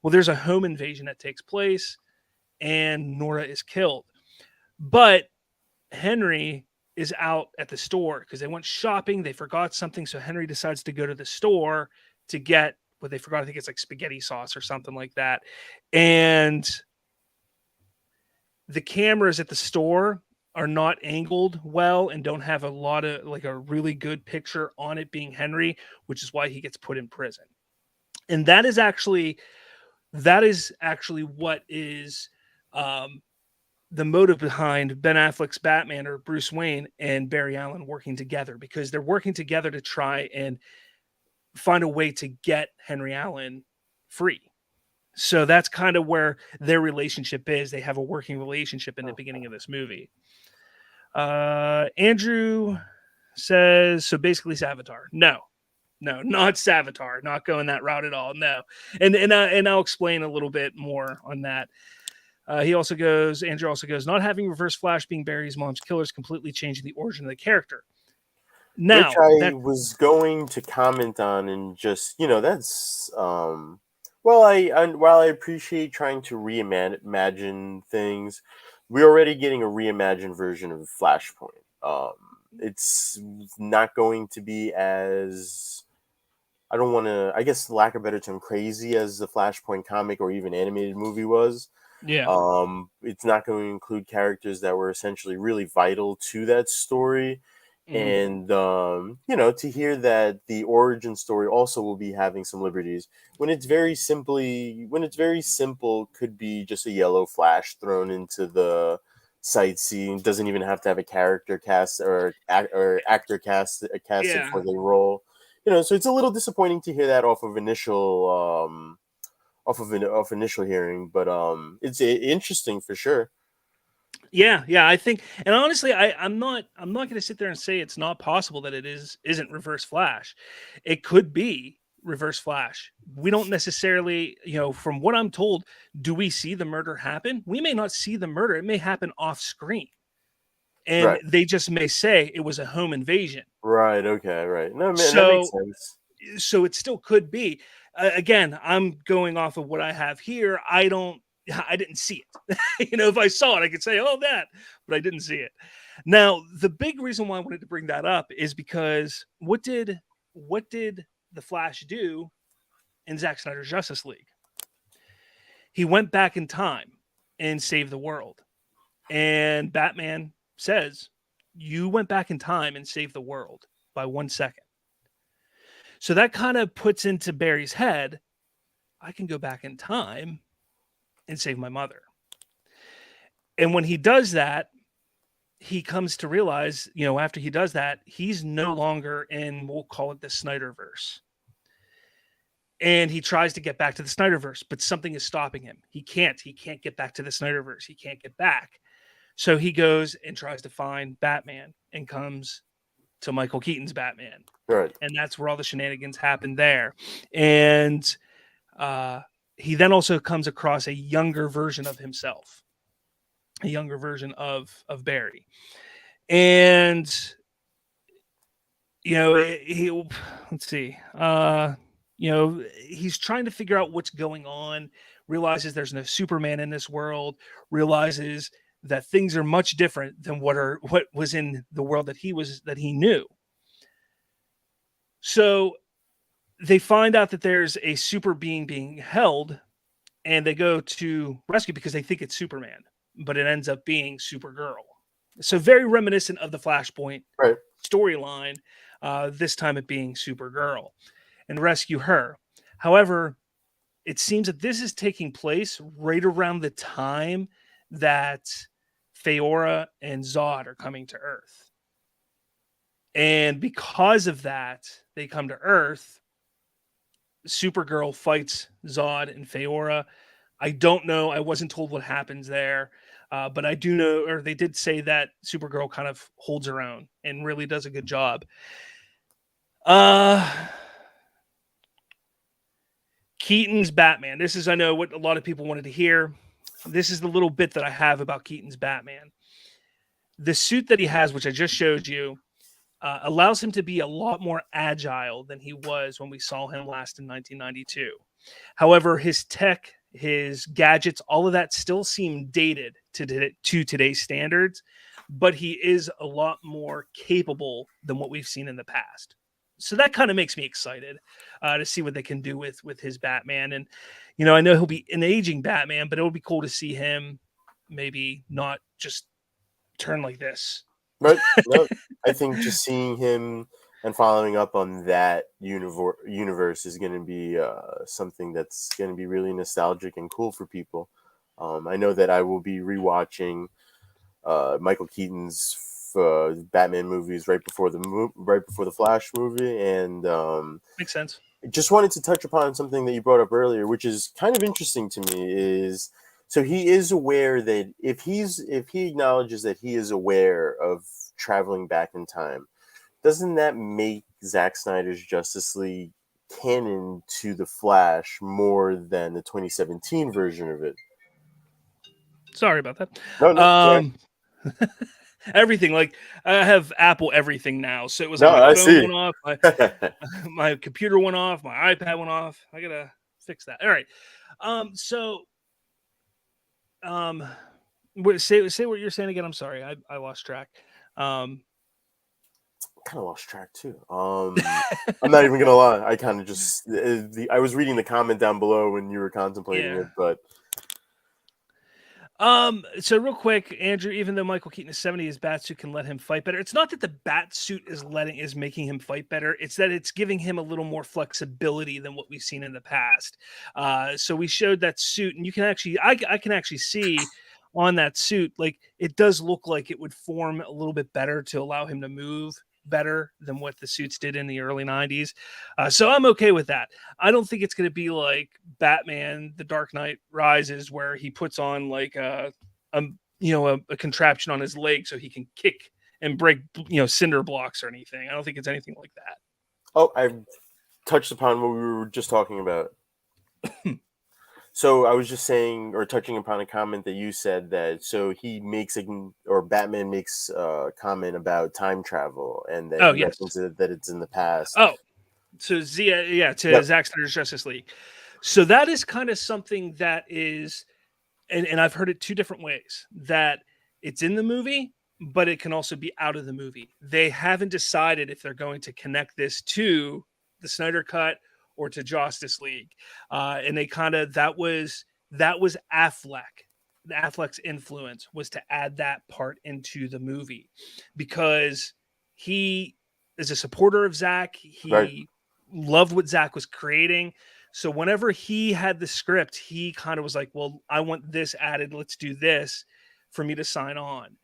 Speaker 1: Well, there's a home invasion that takes place and Nora is killed. But Henry is out at the store because they went shopping. They forgot something. So Henry decides to go to the store to get what they forgot. I think it's like spaghetti sauce or something like that. And the cameras at the store are not angled well and don't have a lot of, like, a really good picture on it being Henry, which is why he gets put in prison. And that is actually what is the motive behind Ben Affleck's Batman, or Bruce Wayne, and Barry Allen working together, because they're working together to try and find a way to get Henry Allen free. So that's kind of where their relationship is. They have a working relationship in the beginning of this movie. Andrew says, so basically Savitar. No, not Savitar. Not going that route at all. No. And I'll explain a little bit more on that. Andrew also goes, not having Reverse Flash being Barry's mom's killer is completely changing the origin of the character. Now,
Speaker 2: which I was going to comment on, and just, that's, while I appreciate trying to reimagine things, we're already getting a reimagined version of Flashpoint. It's not going to be as, I don't want to, I guess, lack of a better term, crazy as the Flashpoint comic or even animated movie was.
Speaker 1: Yeah.
Speaker 2: It's not going to include characters that were essentially really vital to that story. And to hear that the origin story also will be having some liberties when it's very simple, could be just a yellow Flash thrown into the sightseeing, doesn't even have to have a character cast or actor casted for the role. So it's a little disappointing to hear that off of initial initial hearing, but it's interesting for sure.
Speaker 1: Yeah, I think, and honestly, I'm not going to sit there and say it's not possible that it isn't Reverse Flash. It could be Reverse Flash. We don't necessarily, from what I'm told, do we see the murder happen? We may not see the murder. It may happen off screen, and they just may say it was a home invasion.
Speaker 2: Right. Okay. Right. No, man, that makes sense.
Speaker 1: So it still could be. Again, I'm going off of what I have here. I didn't see it. If I saw it, I could say, oh, that, but I didn't see it. Now, the big reason why I wanted to bring that up is because what did the Flash do in Zack Snyder's Justice League? He went back in time and saved the world. And Batman says, you went back in time and saved the world by 1 second. So that kind of puts into Barry's head, I can go back in time and save my mother. And when he does that, he comes to realize, after he does that, he's no longer in, we'll call it the SnyderVerse. And he tries to get back to the SnyderVerse, but something is stopping him. He can't get back to the SnyderVerse. He can't get back. So he goes and tries to find Batman and comes to Michael Keaton's Batman.
Speaker 2: Right.
Speaker 1: And that's where all the shenanigans happen there. And he then also comes across a younger version of himself, a younger version of Barry. And, let's see, he's trying to figure out what's going on, realizes there's no Superman in this world, realizes that things are much different than what was in the world that he knew. So they find out that there's a super being held, and they go to rescue because they think it's Superman, but it ends up being Supergirl. So very reminiscent of the Flashpoint storyline, this time it being Supergirl, and rescue her. However, it seems that this is taking place right around the time that Feora and Zod are coming to Earth. And because of that, they come to Earth. Supergirl fights Zod and Feora. I don't know. I wasn't told what happens there. But I do know, or they did say that Supergirl kind of holds her own and really does a good job. Keaton's Batman. This is, I know, what a lot of people wanted to hear. This is the little bit that I have about Keaton's Batman. The suit that he has, which I just showed you, allows him to be a lot more agile than he was when we saw him last in 1992. However, his tech, his gadgets, all of that still seem dated to today's standards, but he is a lot more capable than what we've seen in the past. So that kind of makes me excited to see what they can do with his Batman. And, I know he'll be an aging Batman, but it would be cool to see him maybe not just turn like this.
Speaker 2: Right. No, I think just seeing him and following up on that universe is going to be something that's going to be really nostalgic and cool for people. I know that I will be rewatching Michael Keaton's Batman movies right before the Flash movie, and
Speaker 1: makes sense.
Speaker 2: Just wanted to touch upon something that you brought up earlier, which is kind of interesting to me. Is so he is aware that if he acknowledges that he is aware of traveling back in time, doesn't that make Zack Snyder's Justice League canon to the Flash more than the 2017 version of it?
Speaker 1: Sorry about that.
Speaker 2: No.
Speaker 1: Everything, like, I have Apple everything now, so it was
Speaker 2: like
Speaker 1: my phone went off, my computer went off, my iPad went off. I gotta fix that. All right. Say what you're saying again. I'm sorry, I lost track.
Speaker 2: Kind of lost track too. I'm not even gonna lie. I kind of just I was reading the comment down below when you were contemplating
Speaker 1: Yeah.
Speaker 2: it, but
Speaker 1: So real quick, Andrew, even though Michael Keaton is 70, his bat suit can let him fight better. It's not that the bat suit is making him fight better. It's that it's giving him a little more flexibility than what we've seen in the past. So we showed that suit, and you can actually, I can actually see on that suit, like it does look like it would form a little bit better to allow him to move better than what the suits did in the early 90s. So I'm okay with that. I don't think it's going to be like Batman: The Dark Knight Rises, where he puts on like a contraption on his leg so he can kick and break cinder blocks or anything. I don't think it's anything like that.
Speaker 2: oh, I touched upon what we were just talking about. So I was just saying, or touching upon a comment that you said that. So he makes or Batman makes a comment about time travel, and that
Speaker 1: Oh
Speaker 2: he
Speaker 1: yes.
Speaker 2: references that it's in the past.
Speaker 1: Oh, to Zack Snyder's Justice League. So that is kind of something that is, and I've heard it two different ways, that it's in the movie, but it can also be out of the movie. They haven't decided if they're going to connect this to the Snyder Cut or to Justice League. And they kind of, that was Affleck. Affleck's influence was to add that part into the movie because he is a supporter of Zack. He loved what Zack was creating. So whenever he had the script, he kind of was like, well, I want this added. Let's do this for me to sign on.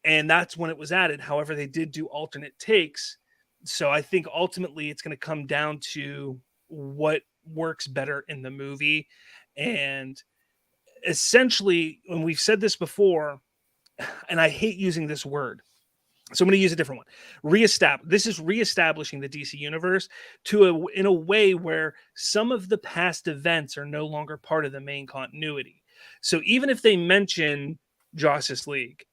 Speaker 1: And that's when it was added. However, they did do alternate takes. So I think ultimately it's going to come down to what works better in the movie. And essentially, when we've said this before, and I hate using this word, so I'm going to use a different one. This is reestablishing the DC universe in a way where some of the past events are no longer part of the main continuity. So even if they mention Justice League,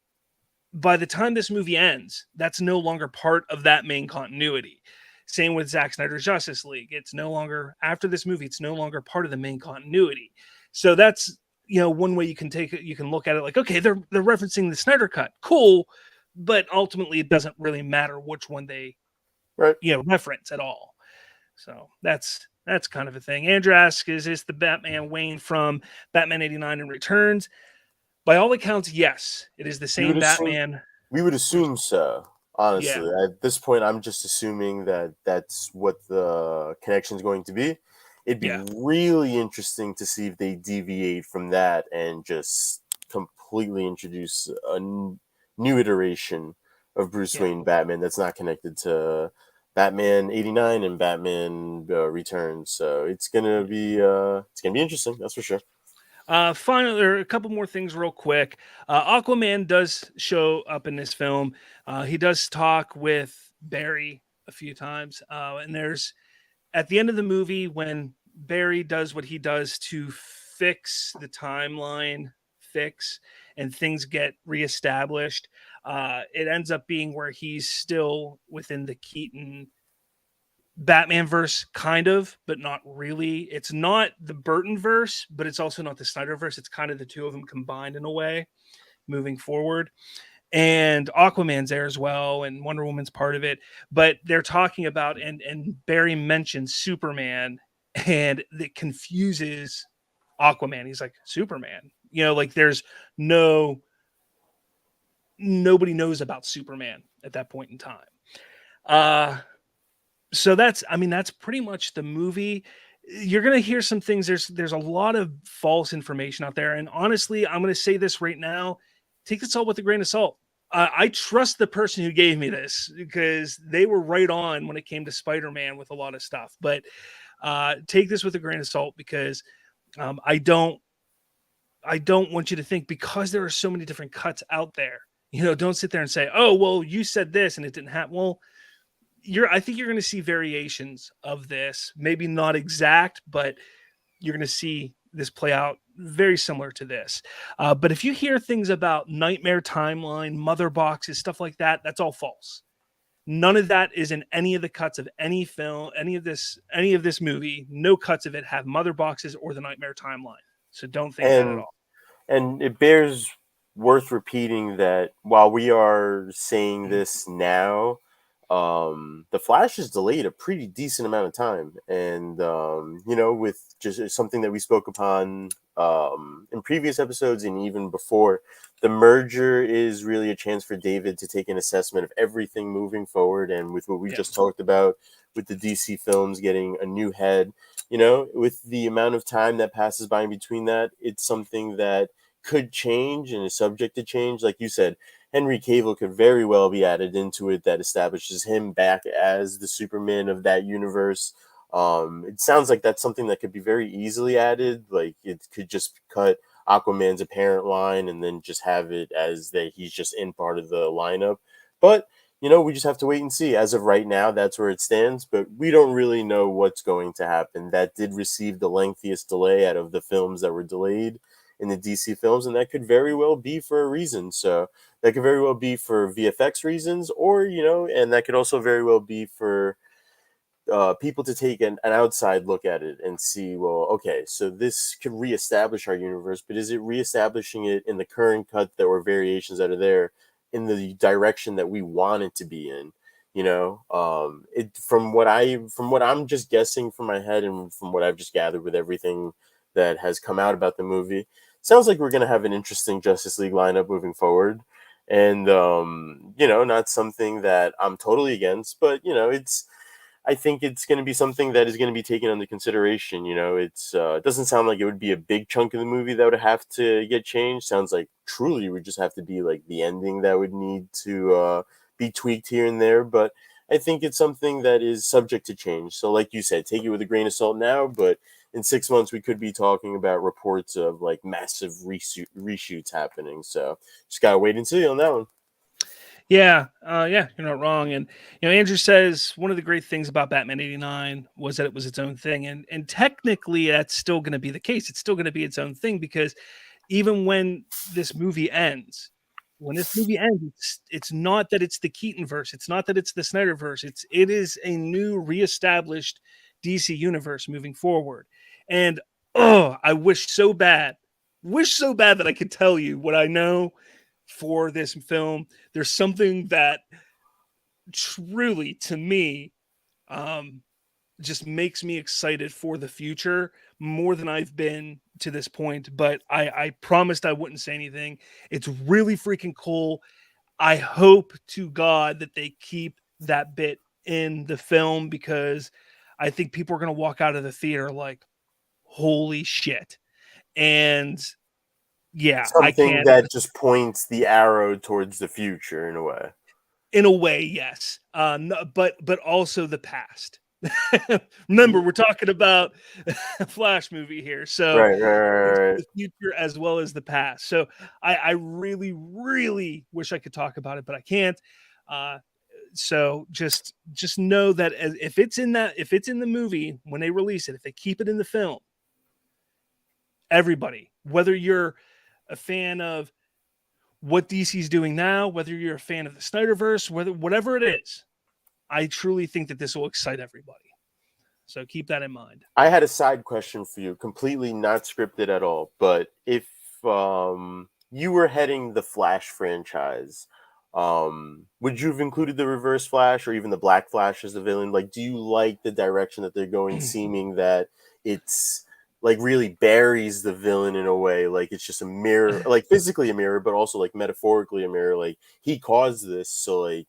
Speaker 1: by the time this movie ends, that's no longer part of that main continuity. Same with Zack Snyder's Justice League. It's no longer, after this movie, it's no longer part of the main continuity. So that's, one way you can take it. You can look at it like, okay, they're referencing the Snyder Cut. Cool. But ultimately it doesn't really matter which one they reference at all. So that's kind of a thing. Andrew asks, is this the Batman Wayne from Batman 89 and Returns? By all accounts, yes. It is the same Batman.
Speaker 2: We would assume so. Honestly,
Speaker 1: Yeah.
Speaker 2: at this point, I'm just assuming that that's what the connection is going to be. It'd be really interesting to see if they deviate from that and just completely introduce a new iteration of Bruce Wayne Batman that's not connected to Batman 89 and Batman Returns. So it's gonna be interesting, that's for sure.
Speaker 1: Finally, there are a couple more things real quick. Aquaman does show up in this film. He does talk with Barry a few times. And there's at the end of the movie when Barry does what he does to fix the timeline and things get reestablished. It ends up being where he's still within the Keaton Batman verse, kind of, but not really. It's not the Burton verse, but it's also not the SnyderVerse. It's kind of the two of them combined in a way moving forward. And Aquaman's there as well, and Wonder Woman's part of it. But they're talking about, and Barry mentions Superman, and it confuses Aquaman. He's like, Superman? Like there's nobody knows about Superman at that point in time. So that's pretty much the movie. You're going to hear some things. There's a lot of false information out there. And honestly, I'm going to say this right now. Take this all with a grain of salt. I trust the person who gave me this because they were right on when it came to Spider-Man with a lot of stuff. But take this with a grain of salt because I don't want you to think because there are so many different cuts out there. Don't sit there and say, oh, well, you said this and it didn't happen. Well, I think you're going to see variations of this, maybe not exact, but you're going to see this play out very similar to this. But if you hear things about nightmare timeline, mother boxes, stuff like that, that's all false. None of that is in any of the cuts of any film, any of this movie. No cuts of it have mother boxes or the nightmare timeline. So don't think that at all.
Speaker 2: And it bears worth repeating that while we are saying this now, the Flash is delayed a pretty decent amount of time, and with just something that we spoke upon in previous episodes and even before, the merger is really a chance for David to take an assessment of everything moving forward, and with what we just talked about with the DC films getting a new head, with the amount of time that passes by in between that, it's something that could change and is subject to change. Like you said, Henry Cavill could very well be added into it that establishes him back as the Superman of that universe. It sounds like that's something that could be very easily added. Like it could just cut Aquaman's apparent line and then just have it as that he's just in part of the lineup. But we just have to wait and see. As of right now, that's where it stands, but we don't really know what's going to happen. That did receive the lengthiest delay out of the films that were delayed in the DC films, and that could very well be for a reason. So that could very well be for VFX reasons, or and that could also very well be for people to take an outside look at it and see, well, okay, so this could reestablish our universe, but is it reestablishing it in the current cut that were variations that are there in the direction that we want it to be in? It from what I'm just guessing from my head and from what I've just gathered with everything that has come out about the movie, sounds like we're going to have an interesting Justice League lineup moving forward. And, not something that I'm totally against, but, I think it's going to be something that is going to be taken under consideration. It doesn't sound like it would be a big chunk of the movie that would have to get changed. Sounds like truly it would just have to be like the ending that would need to be tweaked here and there. But I think it's something that is subject to change. So like you said, take it with a grain of salt now, but in 6 months, we could be talking about reports of like massive reshoots happening. So just gotta wait and see on that one.
Speaker 1: Yeah, you're not wrong. And Andrew says one of the great things about Batman '89 was that it was its own thing, and technically that's still going to be the case. It's still going to be its own thing because even when this movie ends, it's not that it's the Keatonverse, it's not that it's the Snyderverse. It is a new reestablished DC universe moving forward. And I wish so bad that I could tell you what I know for this film. There's something that truly, to me, just makes me excited for the future more than I've been to this point. But I promised I wouldn't say anything. It's really freaking cool. I hope to God that they keep that bit in the film, because I think people are going to walk out of the theater like, holy shit. And yeah, I
Speaker 2: Something
Speaker 1: can't.
Speaker 2: that just points the arrow towards the future in a way.
Speaker 1: In a way, yes. But also the past. Remember, we're talking about a Flash movie here, so
Speaker 2: Right.
Speaker 1: the future as well as the past. So I really, really wish I could talk about it, but I can't. So just know that if it's in the movie when they release it, if they keep it in the film, everybody, whether you're a fan of what DC's doing now, whether you're a fan of the Snyderverse, whatever it is, I truly think that this will excite everybody. So keep that in mind.
Speaker 2: I had a side question for you, completely not scripted at all. But if you were heading the Flash franchise, would you have included the Reverse Flash or even the Black Flash as the villain? Like, do you like the direction that they're going, seeming that it's like really buries the villain in a way, like it's just a mirror, like physically a mirror, but also like metaphorically a mirror, like he caused this, so like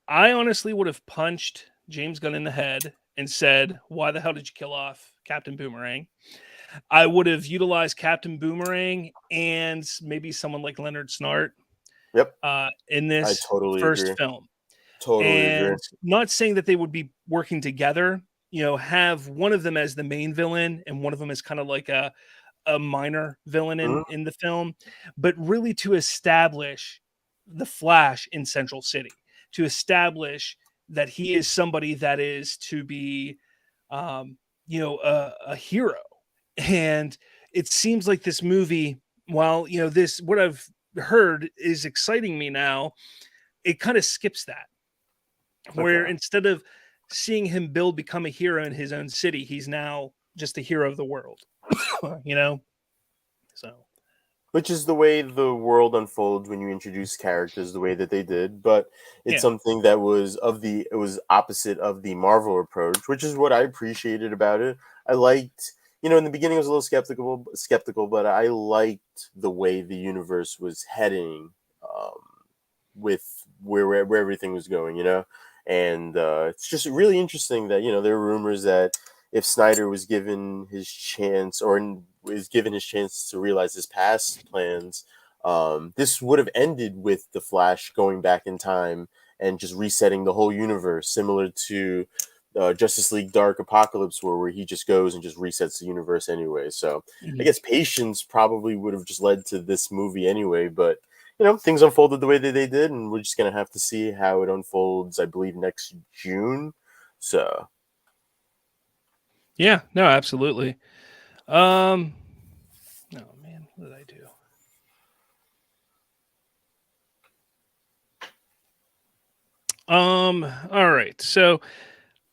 Speaker 1: I honestly would have punched James Gunn in the head and said, why the hell did you kill off Captain Boomerang? I would have utilized Captain Boomerang and maybe someone like Leonard Snart
Speaker 2: Yep,
Speaker 1: in
Speaker 2: I
Speaker 1: this
Speaker 2: totally
Speaker 1: first
Speaker 2: agree.
Speaker 1: film.
Speaker 2: Totally agree.
Speaker 1: And not saying that they would be working together, have one of them as the main villain and one of them as kind of like a minor villain in the film, but really to establish the Flash in Central City, to establish that he is somebody that is to be, a hero. And it seems like this movie, while, what I've heard is exciting me now, it kind of skips that, where
Speaker 2: Okay.
Speaker 1: instead of seeing him become a hero in his own city, he's now just a hero of the world, So
Speaker 2: which is the way the world unfolds when you introduce characters the way that they did. But it's
Speaker 1: Yeah.
Speaker 2: something that was it was opposite of the Marvel approach, which is what I appreciated about it. I liked, in the beginning I was a little skeptical, but I liked the way the universe was heading, with where everything was going, and it's just really interesting that there are rumors that if Snyder was given his chance or is given his chance to realize his past plans, this would have ended with the Flash going back in time and just resetting the whole universe, similar to Justice League Dark Apocalypse, where he just goes and just resets the universe anyway. So I guess patience probably would have just led to this movie anyway, but things unfolded the way that they did, and we're just gonna have to see how it unfolds. I believe next June. So
Speaker 1: Yeah, no, absolutely. Oh man, what did I do? All right. So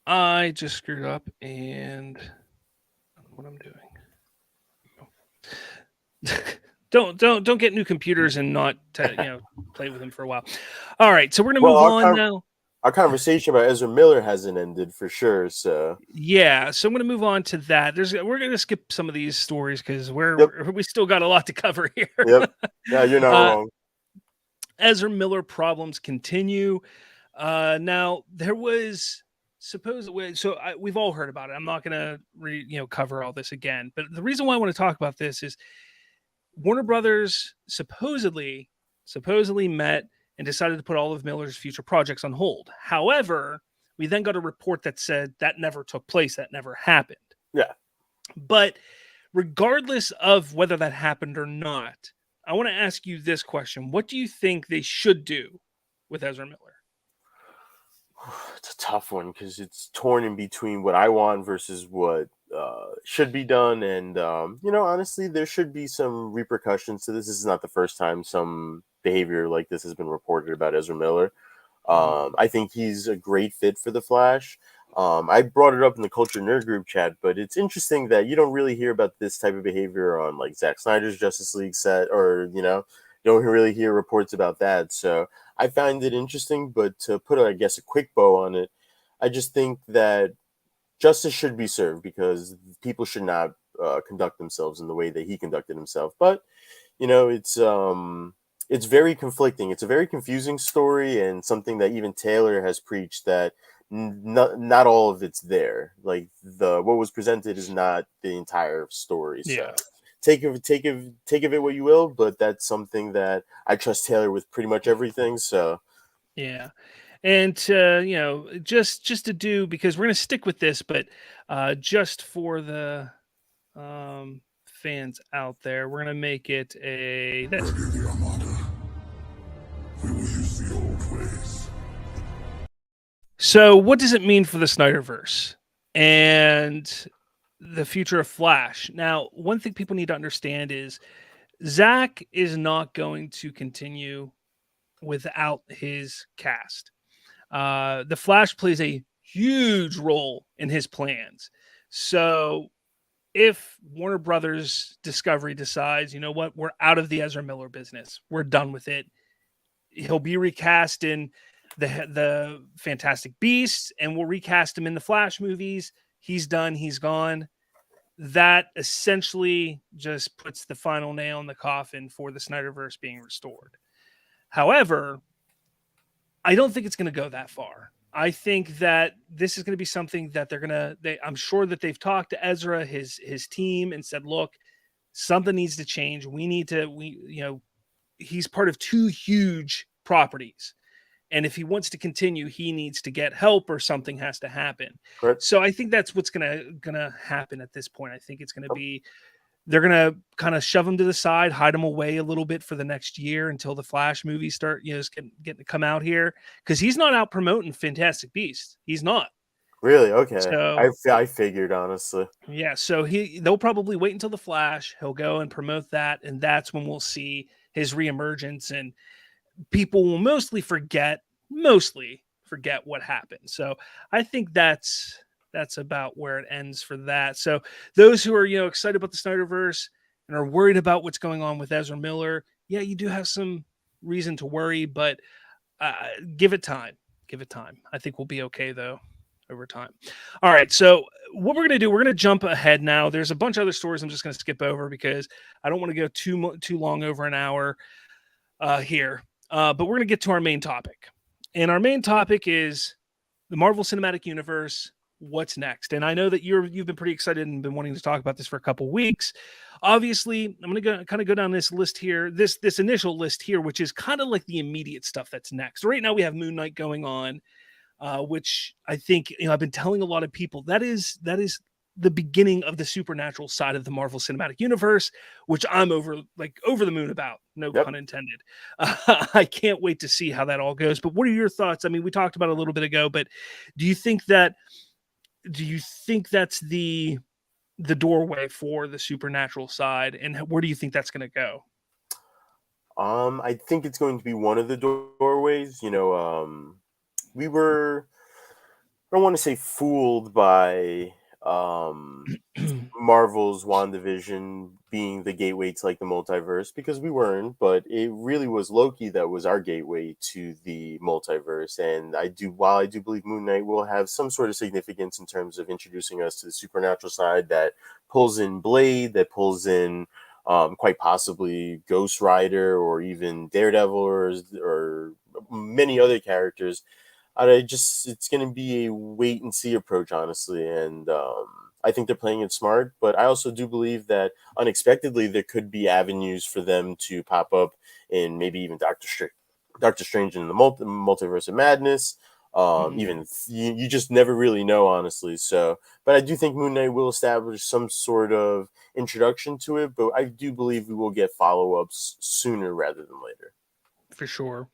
Speaker 1: I just screwed up and I don't know what I'm doing. don't get new computers and not play with them for a while. All right, so we're gonna move on now.
Speaker 2: Our conversation about Ezra Miller hasn't ended for sure. So
Speaker 1: yeah, so I'm gonna move on to that. We're gonna skip some of these stories because we still got a lot to cover here.
Speaker 2: Yep. Yeah, you're not wrong.
Speaker 1: Ezra Miller problems continue. Now there was we've all heard about it. I'm not gonna cover all this again, but the reason why I want to talk about this is Warner Brothers supposedly met and decided to put all of Miller's future projects on hold. However, we then got a report that said that never took place, that never happened.
Speaker 2: Yeah.
Speaker 1: But regardless of whether that happened or not, I want to ask you this question. What do you think they should do with Ezra Miller?
Speaker 2: It's a tough one because it's torn in between what I want versus what should be done. And, honestly, there should be some repercussions to this. This is not the first time some behavior like this has been reported about Ezra Miller. I think he's a great fit for the Flash. I brought it up in the Culture Nerd group chat, but it's interesting that you don't really hear about this type of behavior on like Zack Snyder's Justice League set, or you don't really hear reports about that. So I find it interesting, but to put I guess a quick bow on it, I just think that justice should be served because people should not conduct themselves in the way that he conducted himself. But it's very conflicting. It's a very confusing story, and something that even Taylor has preached that not all of it's there. Like what was presented is not the entire story. So take of it what you will, but that's something that I trust Taylor with pretty much everything. So
Speaker 1: yeah. And just to do, because we're going to stick with this, but just for the fans out there, we're going to make it a this. We will use the old ways. So what does it mean for the SnyderVerse and the future of Flash? Now, one thing people need to understand is Zack is not going to continue without his cast. The Flash plays a huge role in his plans. So if Warner Brothers Discovery decides, you know what, we're out of the Ezra Miller business, we're done with it, he'll be recast in the Fantastic Beasts, and we'll recast him in the Flash movies. He's done. He's gone. That essentially just puts the final nail in the coffin for the SnyderVerse being restored. However, I don't think it's going to go that far. I think that this is going to be something that I'm sure that they've talked to Ezra, his team, and said, look, something needs to change. He's part of two huge properties. And if he wants to continue, he needs to get help, or something has to happen.
Speaker 2: Correct.
Speaker 1: So I think that's what's gonna happen at this point. I think it's gonna be, they're gonna kind of shove him to the side, hide him away a little bit for the next year until the Flash movies start, getting to come out here, because he's not out promoting Fantastic Beasts. He's not.
Speaker 2: Really? Okay.
Speaker 1: So
Speaker 2: I figured, honestly.
Speaker 1: Yeah. So they'll probably wait until the Flash. He'll go and promote that, and that's when we'll see his reemergence, and people will mostly forget what happened. So I think that's about where it ends for that. So those who are excited about the SnyderVerse and and are worried about what's going on with Ezra Miller, yeah, you do have some reason to worry, but give it time. Give it time. I think we'll be okay though over time. All right. So what we're gonna do, we're gonna jump ahead now. There's a bunch of other stories I'm just gonna skip over because I don't want to go too long over an hour here. But we're gonna get to our main topic, and our main topic is the Marvel Cinematic Universe. What's next? And I know that you've been pretty excited and been wanting to talk about this for a couple weeks. Obviously, I'm going to kind of go down this list here, this initial list here, which is kind of like the immediate stuff that's next. Right now, we have Moon Knight going on, which I think I've been telling a lot of people that is the beginning of the supernatural side of the Marvel Cinematic Universe, which I'm over the moon about. No pun intended. I can't wait to see how that all goes. But what are your thoughts? I mean, we talked about it a little bit ago, but do you think that's the doorway for the supernatural side, and where do you think that's going to go?
Speaker 2: I think it's going to be one of the doorways. We were, I don't want to say fooled by Marvel's WandaVision being the gateway to like the multiverse, because we weren't, but it really was Loki that was our gateway to the multiverse. And while I do believe Moon Knight will have some sort of significance in terms of introducing us to the supernatural side that pulls in Blade, that pulls in quite possibly Ghost Rider or even Daredevil or many other characters. It's going to be a wait and see approach, honestly. And I think they're playing it smart, but I also do believe that unexpectedly there could be avenues for them to pop up in maybe even Doctor Strange in the Multiverse of Madness. Even you just never really know, honestly. So, but I do think Moon Knight will establish some sort of introduction to it, but I do believe we will get follow-ups sooner rather than later.
Speaker 1: For sure.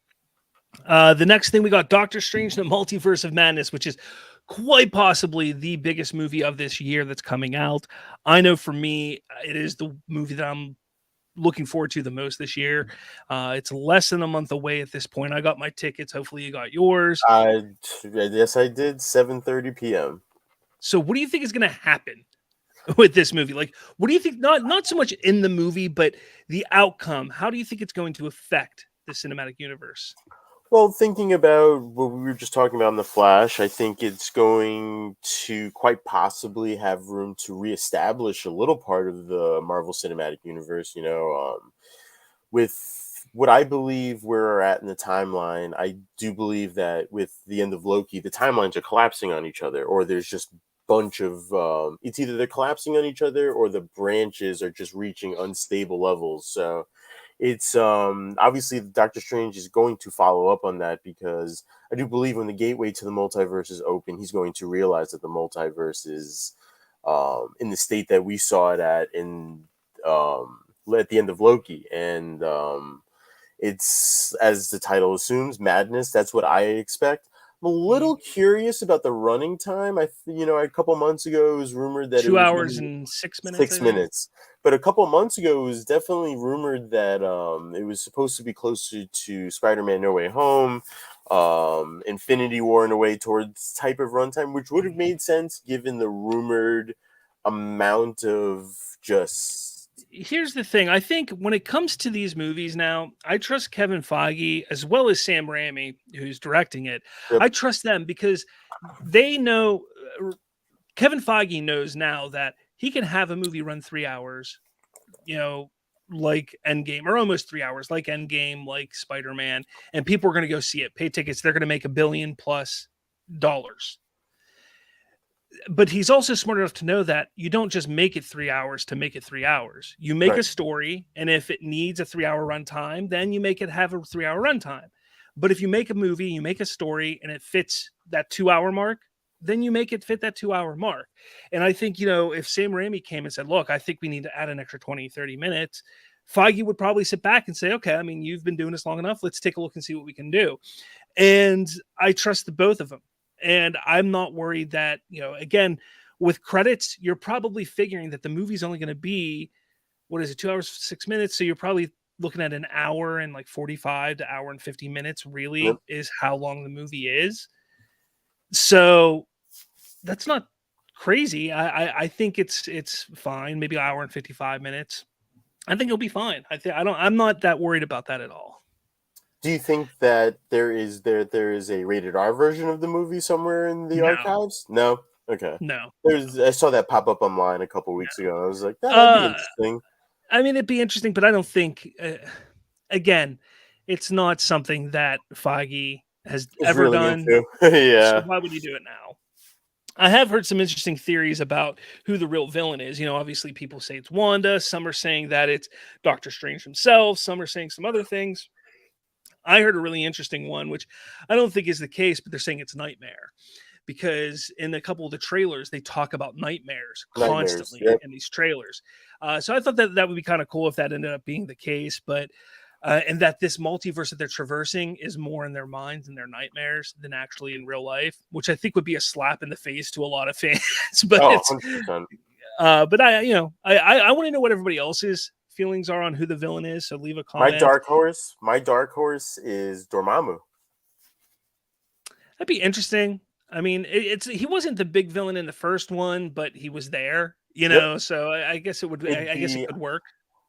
Speaker 1: The next thing, we got Doctor Strange in the Multiverse of Madness, which is quite possibly the biggest movie of this year that's coming out. I know for me, it is the movie that I'm looking forward to the most this year. It's less than a month away at this point. I got my tickets. Hopefully you got yours.
Speaker 2: Yes, I did. 7:30 p.m.
Speaker 1: So what do you think is going to happen with this movie? Like, what do you think? Not so much in the movie, but the outcome. How do you think it's going to affect the cinematic universe?
Speaker 2: Well, thinking about what we were just talking about in The Flash, I think it's going to quite possibly have room to reestablish a little part of the Marvel Cinematic Universe. With what I believe we're at in the timeline, I do believe that with the end of Loki, the timelines are collapsing on each other, or there's just bunch of it's either they're collapsing on each other or the branches are just reaching unstable levels. So it's obviously Doctor Strange is going to follow up on that, because I do believe when the gateway to the multiverse is open, he's going to realize that the multiverse is in the state that we saw it at the end of Loki. And it's, as the title assumes, madness. That's what I expect. I'm a little curious about the running time. A couple months ago, it was rumored that
Speaker 1: 2 hours and 6 minutes.
Speaker 2: 6 minutes. But a couple months ago, it was definitely rumored that it was supposed to be closer to Spider-Man No Way Home, Infinity War in a way towards type of runtime, which would have made sense given the rumored amount of just...
Speaker 1: Here's the thing. I think when it comes to these movies now, I trust Kevin Feige as well as Sam Raimi, who's directing it.
Speaker 2: Yep.
Speaker 1: I trust them because they know, Kevin Feige knows now that he can have a movie run 3 hours, like Endgame, or almost 3 hours, like Endgame, like Spider-Man, and people are going to go see it, pay tickets. They're going to make $1 billion+ But he's also smart enough to know that you don't just make it 3 hours to make it 3 hours. You make a story, and if it needs a 3-hour runtime, then you make it have a 3-hour runtime. But if you make a movie, you make a story, and it fits that 2-hour mark, then you make it fit that 2-hour mark. And I think, if Sam Raimi came and said, look, I think we need to add an extra 20, 30 minutes, Feige would probably sit back and say, okay, I mean, you've been doing this long enough. Let's take a look and see what we can do. And I trust the both of them. And I'm not worried that, again, with credits, you're probably figuring that the movie's only going to be, 2 hours, 6 minutes. So you're probably looking at an hour and 45 to hour and 50 minutes really is how long the movie is. So that's not crazy. I think it's fine. Maybe an hour and 55 minutes. I think he'll be fine. I'm not that worried about that at all.
Speaker 2: Do you think that there is a rated R version of the movie somewhere in the
Speaker 1: No.
Speaker 2: archives? No. Okay.
Speaker 1: No.
Speaker 2: I saw that pop up online a couple weeks ago. I was like, that'd be
Speaker 1: Uh,
Speaker 2: interesting.
Speaker 1: I mean, it'd be interesting, but I don't think. Again, it's not something that Feige has
Speaker 2: It's
Speaker 1: ever
Speaker 2: really
Speaker 1: done.
Speaker 2: into.
Speaker 1: So
Speaker 2: Yeah.
Speaker 1: why would you do it now? I have heard some interesting theories about who the real villain is. Obviously people say it's Wanda. Some are saying that it's Doctor Strange himself. Some are saying some other things. I heard a really interesting one, which I don't think is the case, but they're saying it's Nightmare. Because in a couple of the trailers, they talk about nightmares
Speaker 2: Nightmares.
Speaker 1: constantly
Speaker 2: Yep.
Speaker 1: in these trailers. So I thought that would be kind of cool if that ended up being the case. But and that this multiverse that they're traversing is more in their minds and their nightmares than actually in real life, which I think would be a slap in the face to a lot of fans. But
Speaker 2: Oh,
Speaker 1: it's
Speaker 2: 100%.
Speaker 1: but I want to know what everybody else's feelings are on who the villain is. So leave a
Speaker 2: My
Speaker 1: comment.
Speaker 2: dark horse is Dormammu.
Speaker 1: That'd be interesting. I mean, he wasn't the big villain in the first one, but he was there,
Speaker 2: Yep.
Speaker 1: So I guess it would.
Speaker 2: It'd
Speaker 1: I guess it
Speaker 2: be
Speaker 1: could work.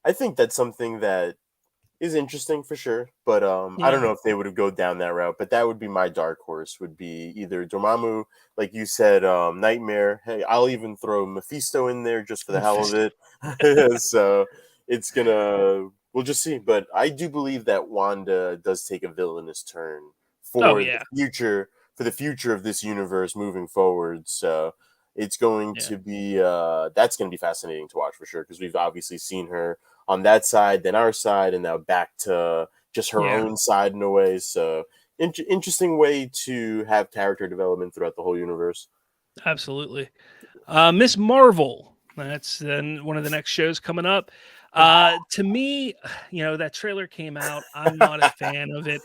Speaker 2: I think that's something that is interesting for sure. But I don't
Speaker 1: Yeah,
Speaker 2: know if they would have go down that route. But that would be my dark horse. Would be either Dormammu, like you said, Nightmare. Hey, I'll even throw Mephisto in there just for the hell of
Speaker 1: Mephisto.
Speaker 2: it. So it's gonna. We'll just see. But I do believe that Wanda does take a villainous turn
Speaker 1: Oh
Speaker 2: for the
Speaker 1: yeah,
Speaker 2: future. For the future of this universe moving forward. So it's going
Speaker 1: yeah,
Speaker 2: to be that's going to be fascinating to watch for sure because we've obviously seen her on that side, then our side, and now back to just her
Speaker 1: yeah.
Speaker 2: own side in a way. So interesting way to have character development throughout the whole universe.
Speaker 1: Absolutely. Miss Marvel. That's then one of the next shows coming up. To me, that trailer came out. I'm not a fan of it,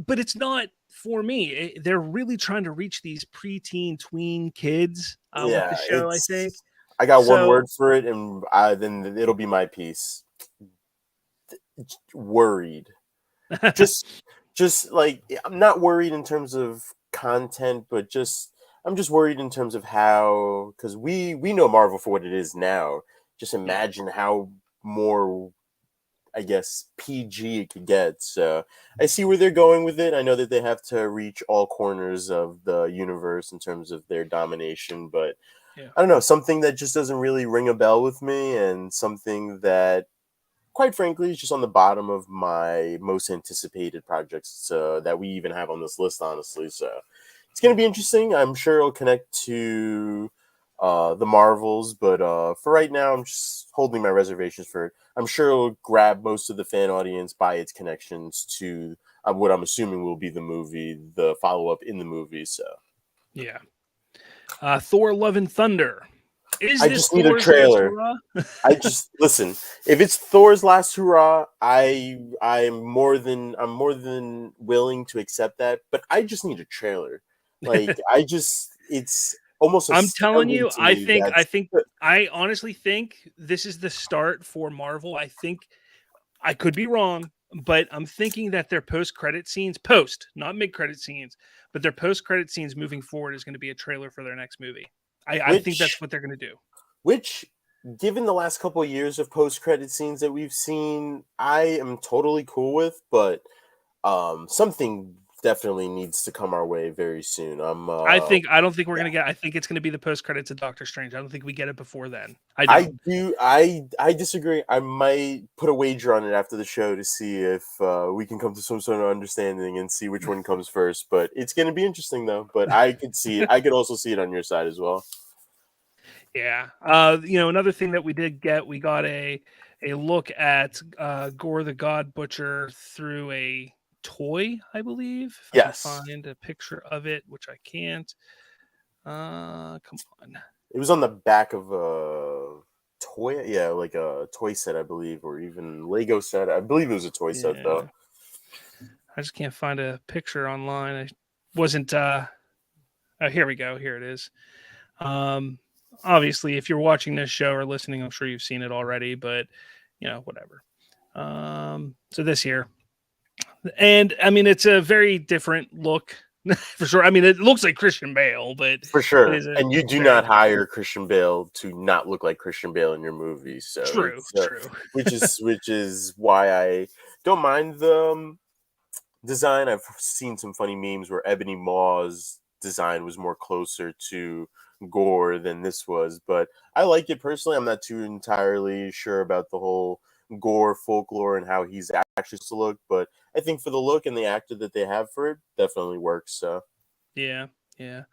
Speaker 1: but it's not for me. They're really trying to reach these preteen, tween kids with the
Speaker 2: Yeah,
Speaker 1: show, I think.
Speaker 2: it's. I got one
Speaker 1: So
Speaker 2: word for it, and then it'll be my piece. Worried. Just, just like I'm not worried in terms of content, but I'm just worried in terms of how because we know Marvel for what it is now. Just
Speaker 1: yeah,
Speaker 2: imagine how more I guess PG it could get. So I see where they're going with it. I know that they have to reach all corners of the universe in terms of their domination, but
Speaker 1: yeah.
Speaker 2: I don't know, something that just doesn't really ring a bell with me and something that quite frankly is just on the bottom of my most anticipated projects that we even have on this list, honestly. So it's going to be interesting. I'm sure it'll connect to the Marvels, but for right now, I'm just holding my reservations for it. I'm sure it'll grab most of the fan audience by its connections to what I'm assuming will be the movie, the follow up in the movie. So
Speaker 1: Yeah. Thor: Love and Thunder. Is
Speaker 2: I
Speaker 1: this
Speaker 2: just need a
Speaker 1: Thor's last
Speaker 2: trailer.
Speaker 1: hurrah?
Speaker 2: I just listen. If it's Thor's last hurrah, I'm more than willing to accept that. But I just need a trailer. Like it's almost
Speaker 1: I'm telling
Speaker 2: astounding
Speaker 1: you,
Speaker 2: to me
Speaker 1: I honestly think this is the start for Marvel. I think I could be wrong, but I'm thinking that their post-credit scenes, not mid-credit scenes, but their post-credit scenes moving forward is going to be a trailer for their next movie. I think that's
Speaker 2: which
Speaker 1: what they're going to do.
Speaker 2: which given the last couple of years of post credit scenes that we've seen, I am totally cool with. But something definitely needs to come our way very soon.
Speaker 1: I don't think we're going to get. I think it's going to be the post-credits of Doctor Strange. I don't think we get it before then. I
Speaker 2: I
Speaker 1: don't.
Speaker 2: do. I disagree. I might put a wager on it after the show to see if we can come to some sort of understanding and see which one comes first. But it's going to be interesting, though. But I could see it. I could also see it on your side as well.
Speaker 1: Yeah. Another thing that we did get, we got a look at Gore the God Butcher through a toy, I believe. If I can
Speaker 2: Yes,
Speaker 1: find a picture of it, which I can't. Come on.
Speaker 2: it was on the back of a toy. Yeah, like a toy set, I believe, or even Lego set. I believe it was a toy set, though.
Speaker 1: Yeah. I just can't find a picture online. I wasn't oh, here we go. Here it is. Um Obviously if you're watching this show or listening, I'm sure you've seen it already, but whatever. So this here. And I mean, it's a very different look For sure. I mean, it looks like Christian Bale, but
Speaker 2: For
Speaker 1: it
Speaker 2: sure.
Speaker 1: is a
Speaker 2: And you do
Speaker 1: very
Speaker 2: not
Speaker 1: different.
Speaker 2: hire Christian Bale to not look like Christian Bale in your movies. So
Speaker 1: True,
Speaker 2: it's
Speaker 1: true.
Speaker 2: which is why I don't mind the design. I've seen some funny memes where Ebony Maw's design was more closer to Gore than this was, but I like it personally. I'm not too entirely sure about the whole Gore folklore and how he's actually supposed to look, but I think for the look and the actor that they have for it, definitely works. So
Speaker 1: Yeah, yeah.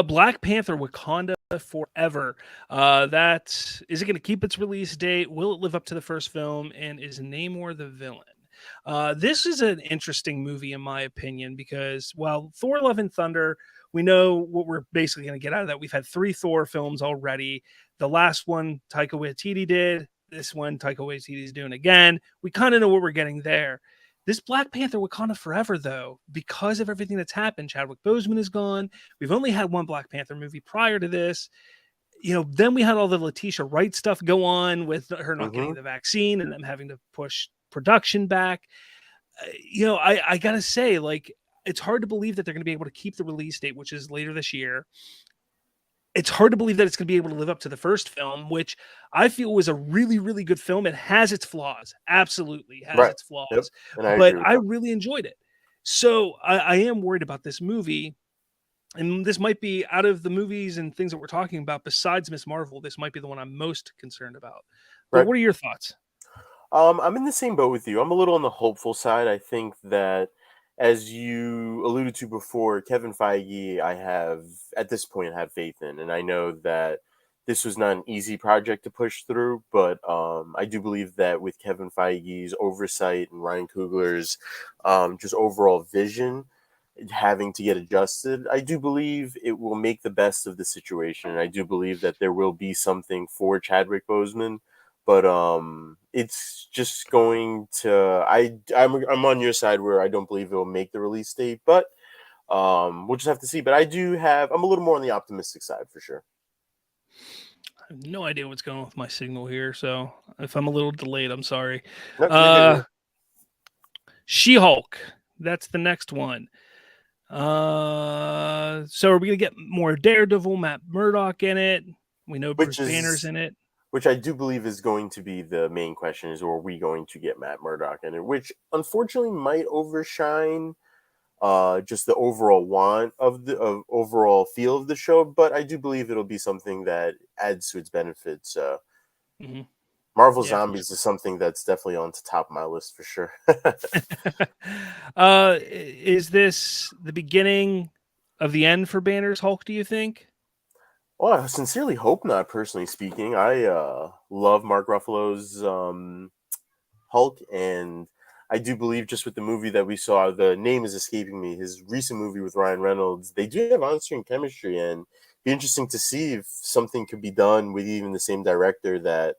Speaker 1: Black Panther Wakanda Forever. That is it going to keep its release date? Will it live up to the first film? And is Namor the villain? This is an interesting movie, in my opinion, because while Thor: Love and Thunder, we know what we're basically going to get out of that. We've had 3 Thor films already. The last one Taika Waititi did. This one Taika Waititi is doing again. We kind of know what we're getting there. This Black Panther Wakanda Forever, though, because of everything that's happened, Chadwick Boseman is gone. We've only had one Black Panther movie prior to this. Then we had all the Letitia Wright stuff go on with her not getting
Speaker 2: hmm
Speaker 1: the vaccine and them having to push production back. I gotta say, like, it's hard to believe that they're going to be able to keep the release date, which is later this year. It's hard to believe that it's going to be able to live up to the first film, which I feel was a really, really good film. It has its flaws, absolutely has
Speaker 2: right.
Speaker 1: its
Speaker 2: Yep.
Speaker 1: flaws,
Speaker 2: And I
Speaker 1: but
Speaker 2: agree with
Speaker 1: I
Speaker 2: that.
Speaker 1: really enjoyed it. So I am worried about this movie, and this might be out of the movies and things that we're talking about. Besides Miss Marvel, this might be the one I'm most concerned about. But
Speaker 2: Right.
Speaker 1: what are your thoughts?
Speaker 2: I'm in the same boat with you. I'm a little on the hopeful side. I think that, as you alluded to before, Kevin Feige, I have at this point have faith in, and I know that this was not an easy project to push through. But I do believe that with Kevin Feige's oversight and Ryan Coogler's just overall vision having to get adjusted, I do believe it will make the best of the situation. And I do believe that there will be something for Chadwick Boseman, but it's just going to I'm on your side where I don't believe it will make the release date, but we'll just have to see. But I'm a little more on the optimistic side for sure.
Speaker 1: I have no idea what's going on with my signal here, so if I'm a little delayed, I'm sorry.
Speaker 2: No, you're good.
Speaker 1: Uh She-Hulk. That's the next one. So are we gonna get more Daredevil, Matt Murdock in it? We know
Speaker 2: Which
Speaker 1: Bruce Banner's
Speaker 2: is
Speaker 1: in it.
Speaker 2: which I do believe is going to be the main question: is, are we going to get Matt Murdock in it? Which unfortunately might overshine just the overall want of overall feel of the show, but I do believe it'll be something that adds to its benefits.
Speaker 1: Hmm.
Speaker 2: Marvel
Speaker 1: Yeah, for
Speaker 2: Zombies is something that's definitely on the top of my list for sure.
Speaker 1: sure. Is this the beginning of the end for Banner's Hulk? Do you think?
Speaker 2: Well, I sincerely hope not. Personally speaking, I love Mark Ruffalo's Hulk, and I do believe just with the movie that we saw, the name is escaping me. His recent movie with Ryan Reynolds, they do have on-screen chemistry, and be interesting to see if something could be done with even the same director that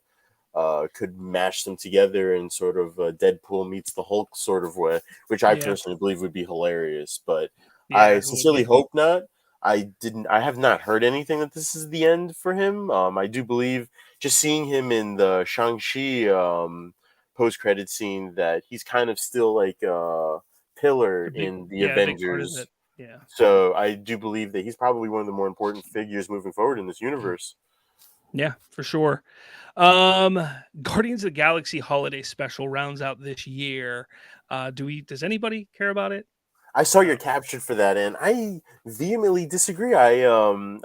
Speaker 2: could mash them together in sort of a Deadpool meets the Hulk sort of way, which I
Speaker 1: Yeah,
Speaker 2: personally believe would be hilarious. But I
Speaker 1: yeah, it would
Speaker 2: sincerely
Speaker 1: be.
Speaker 2: hope not. I have not heard anything that this is the end for him. I do believe just seeing him in the Shang-Chi post-credit scene that he's kind of still like a pillar
Speaker 1: A big,
Speaker 2: in the
Speaker 1: yeah, a big part of
Speaker 2: Avengers.
Speaker 1: it. Yeah,
Speaker 2: So I do believe that he's probably one of the more important figures moving forward in this universe.
Speaker 1: yeah, for sure. Um, Guardians of the Galaxy Holiday Special rounds out this year. Does anybody care about it?
Speaker 2: I saw your
Speaker 1: Uh,
Speaker 2: caption for that, and I vehemently disagree. I'm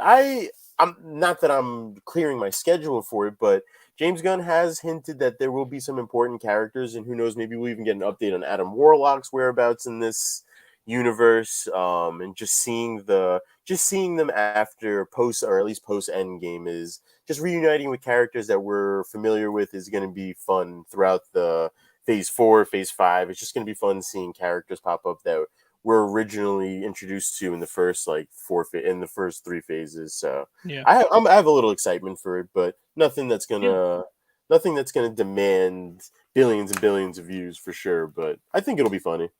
Speaker 2: not that I'm clearing my schedule for it, but James Gunn has hinted that there will be some important characters, and who knows, maybe we'll even get an update on Adam Warlock's whereabouts in this universe. And just seeing them after post, or at least post Endgame, is just reuniting with characters that we're familiar with is going to be fun throughout the Phase 4, Phase 5. It's just going to be fun seeing characters pop up that were originally introduced to in the first in the first 3 phases. So
Speaker 1: yeah,
Speaker 2: I have a little excitement for it, but
Speaker 1: yeah.
Speaker 2: nothing that's gonna demand billions and billions of views for sure. But I think it'll be funny.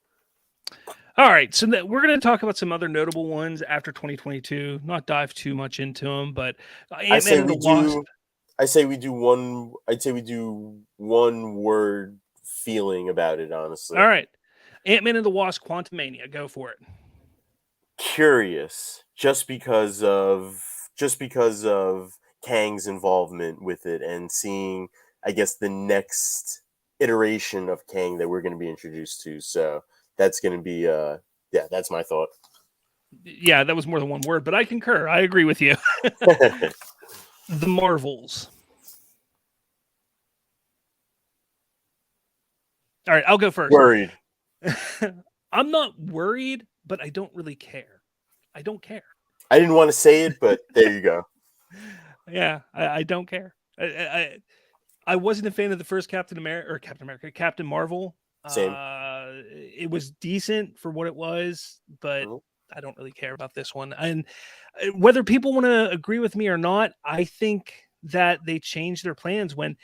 Speaker 1: All right, so we're going to talk about some other notable ones after 2022. Not dive too much into them, but
Speaker 2: I
Speaker 1: Ant Man
Speaker 2: say
Speaker 1: and
Speaker 2: we
Speaker 1: the Wasp.
Speaker 2: do. I say we do one. I'd say we do one word feeling about it. Honestly,
Speaker 1: All right, Ant Man and the Wasp: Quantumania. Go for it.
Speaker 2: curious just because of Kang's involvement with it and seeing, I guess, the next iteration of Kang that we're going to be introduced to. So that's going to be yeah, that's my thought.
Speaker 1: Yeah, that was more than one word, but I concur. I agree with you. The Marvels. All right, I'll go first.
Speaker 2: Worried.
Speaker 1: I'm not worried, but I don't really care. I don't care.
Speaker 2: I didn't want to say it, but there you go.
Speaker 1: Yeah, I don't care. I wasn't a fan of the first Captain Marvel.
Speaker 2: Same.
Speaker 1: It was decent for what it was, but I don't really care about this one. And whether people want to agree with me or not, I think that they changed their plans when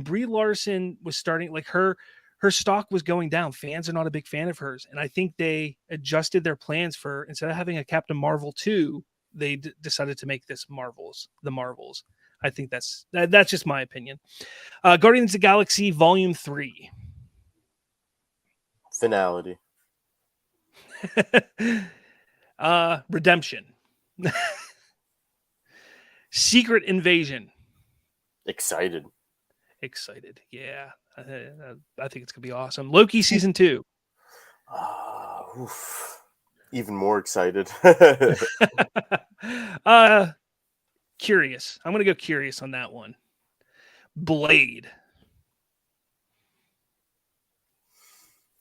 Speaker 1: Brie Larson was starting, like her stock was going down. Fans are not a big fan of hers, and I think they adjusted their plans for, instead of having a Captain Marvel 2, they decided to make this the Marvels. I think that's just my opinion. Guardians of the Galaxy Volume 3.
Speaker 2: Finality.
Speaker 1: Redemption. Secret Invasion.
Speaker 2: Excited.
Speaker 1: Yeah. I think it's gonna be awesome. Loki season 2.
Speaker 2: Even more excited.
Speaker 1: Curious. I'm gonna go curious on that one. Blade.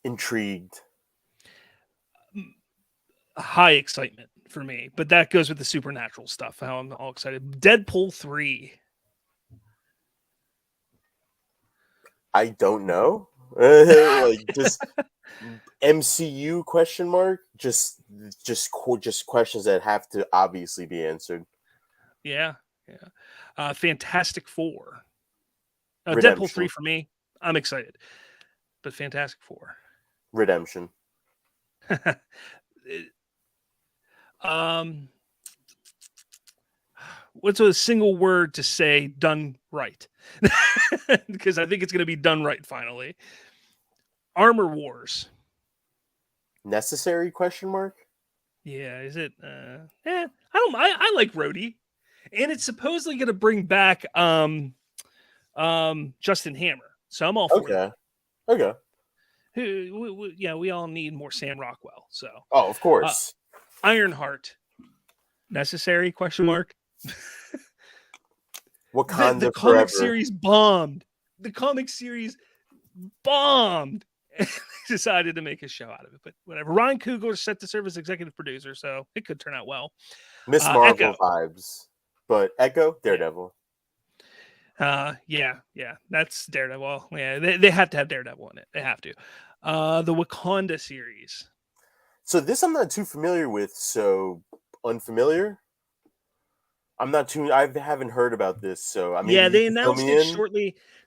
Speaker 2: Intrigued.
Speaker 1: High excitement for me, but that goes with the supernatural stuff. How I'm all excited. Deadpool 3.
Speaker 2: I don't know. Like just MCU question mark. Just questions that have to obviously be answered.
Speaker 1: Yeah. Fantastic Four.
Speaker 2: Redemption.
Speaker 1: Deadpool 3 for me. I'm excited, but Fantastic Four.
Speaker 2: Redemption.
Speaker 1: What's a single word to say done right? Because I think it's going to be done right finally. Armor Wars.
Speaker 2: Necessary question mark?
Speaker 1: Yeah, is it? I like Rhodey, and it's supposedly going to bring back Justin Hammer. So I'm all for that.
Speaker 2: Okay.
Speaker 1: We all need more Sam Rockwell. So
Speaker 2: of course.
Speaker 1: Ironheart. Necessary question mark?
Speaker 2: Wakanda
Speaker 1: the
Speaker 2: forever.
Speaker 1: comic series bombed. The comic series bombed. Decided to make a show out of it, but whatever. Ryan Coogler is set to serve as executive producer, so it could turn out well.
Speaker 2: Miss Marvel
Speaker 1: Echo.
Speaker 2: vibes, but Echo, Daredevil.
Speaker 1: Yeah, that's Daredevil. Yeah, they have to have Daredevil in it. They have to. The Wakanda series.
Speaker 2: So this I'm not too familiar with. So unfamiliar. I haven't heard about this. So I mean,
Speaker 1: yeah, they announced it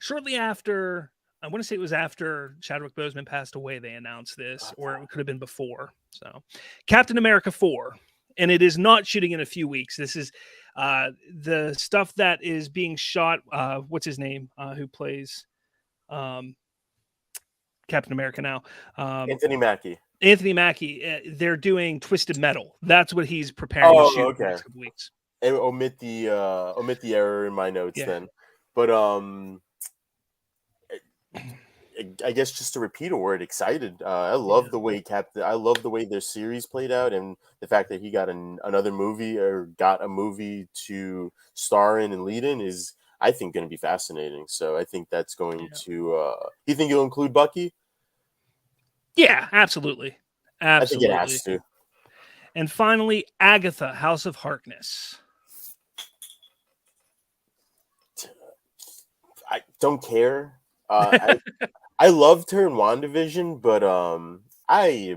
Speaker 1: shortly after. I want to say it was after Chadwick Boseman passed away. They announced this, or it could have been before. So, Captain America 4, and it is not shooting in a few weeks. This is the stuff that is being shot. What's his name? Who plays Captain America now?
Speaker 2: Anthony Mackie.
Speaker 1: They're doing Twisted Metal. That's what he's preparing to shoot in the next couple weeks.
Speaker 2: Omit the error in my notes then, but I guess just to repeat a word, excited. I love the way their series played out, and the fact that he got another movie or got a movie to star in and lead in is, I think, going to be fascinating. So I think that's going to. You think you'll include Bucky?
Speaker 1: Yeah, absolutely.
Speaker 2: I think it has to.
Speaker 1: And finally, Agatha, House of Harkness.
Speaker 2: I don't care. I loved her in WandaVision, but I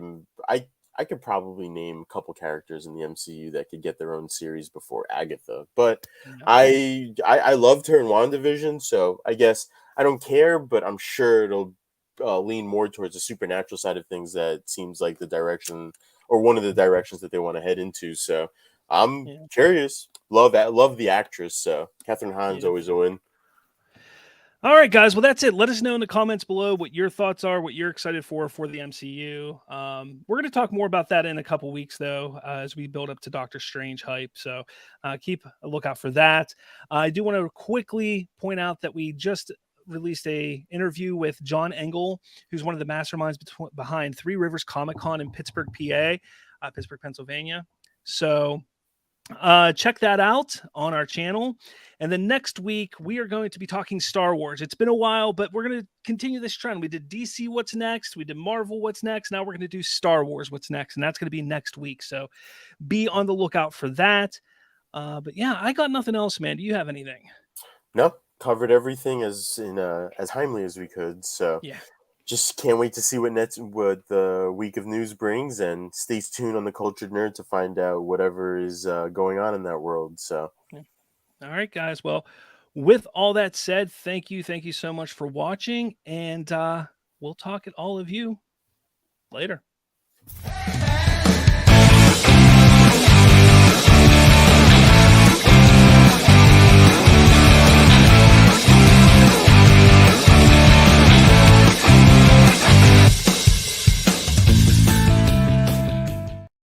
Speaker 2: could probably name a couple characters in the MCU that could get their own series before Agatha. But I loved her in WandaVision, so I guess I don't care, but I'm sure it'll lean more towards the supernatural side of things. That seems like the direction, or one of the directions that they want to head into. So I'm curious. Love the actress. So Catherine Hahn's always a win.
Speaker 1: All right, guys. Well, that's it. Let us know in the comments below what your thoughts are, what you're excited for the MCU. We're going to talk more about that in a couple weeks, though, as we build up to Doctor Strange hype. So keep a lookout for that. I do want to quickly point out that we just released a interview with John Engel, who's one of the masterminds behind Three Rivers Comic Con in Pittsburgh, PA, Pittsburgh, Pennsylvania. So check that out on our channel. And then next week we are going to be talking Star Wars. It's been a while, but we're going to continue this trend. We did DC What's Next, we did Marvel What's Next. Now we're going to do Star Wars What's Next, and that's going to be next week. So be on the lookout for that. But yeah, I got nothing else, man. Do you have anything?
Speaker 2: No, covered everything as timely as we could. So
Speaker 1: yeah,
Speaker 2: just can't wait to see what the week of news brings, and stay tuned on the Cultured Nerd to find out whatever is going on in that world. So,
Speaker 1: all right, guys. Well, with all that said, thank you so much for watching, and we'll talk at all of you later.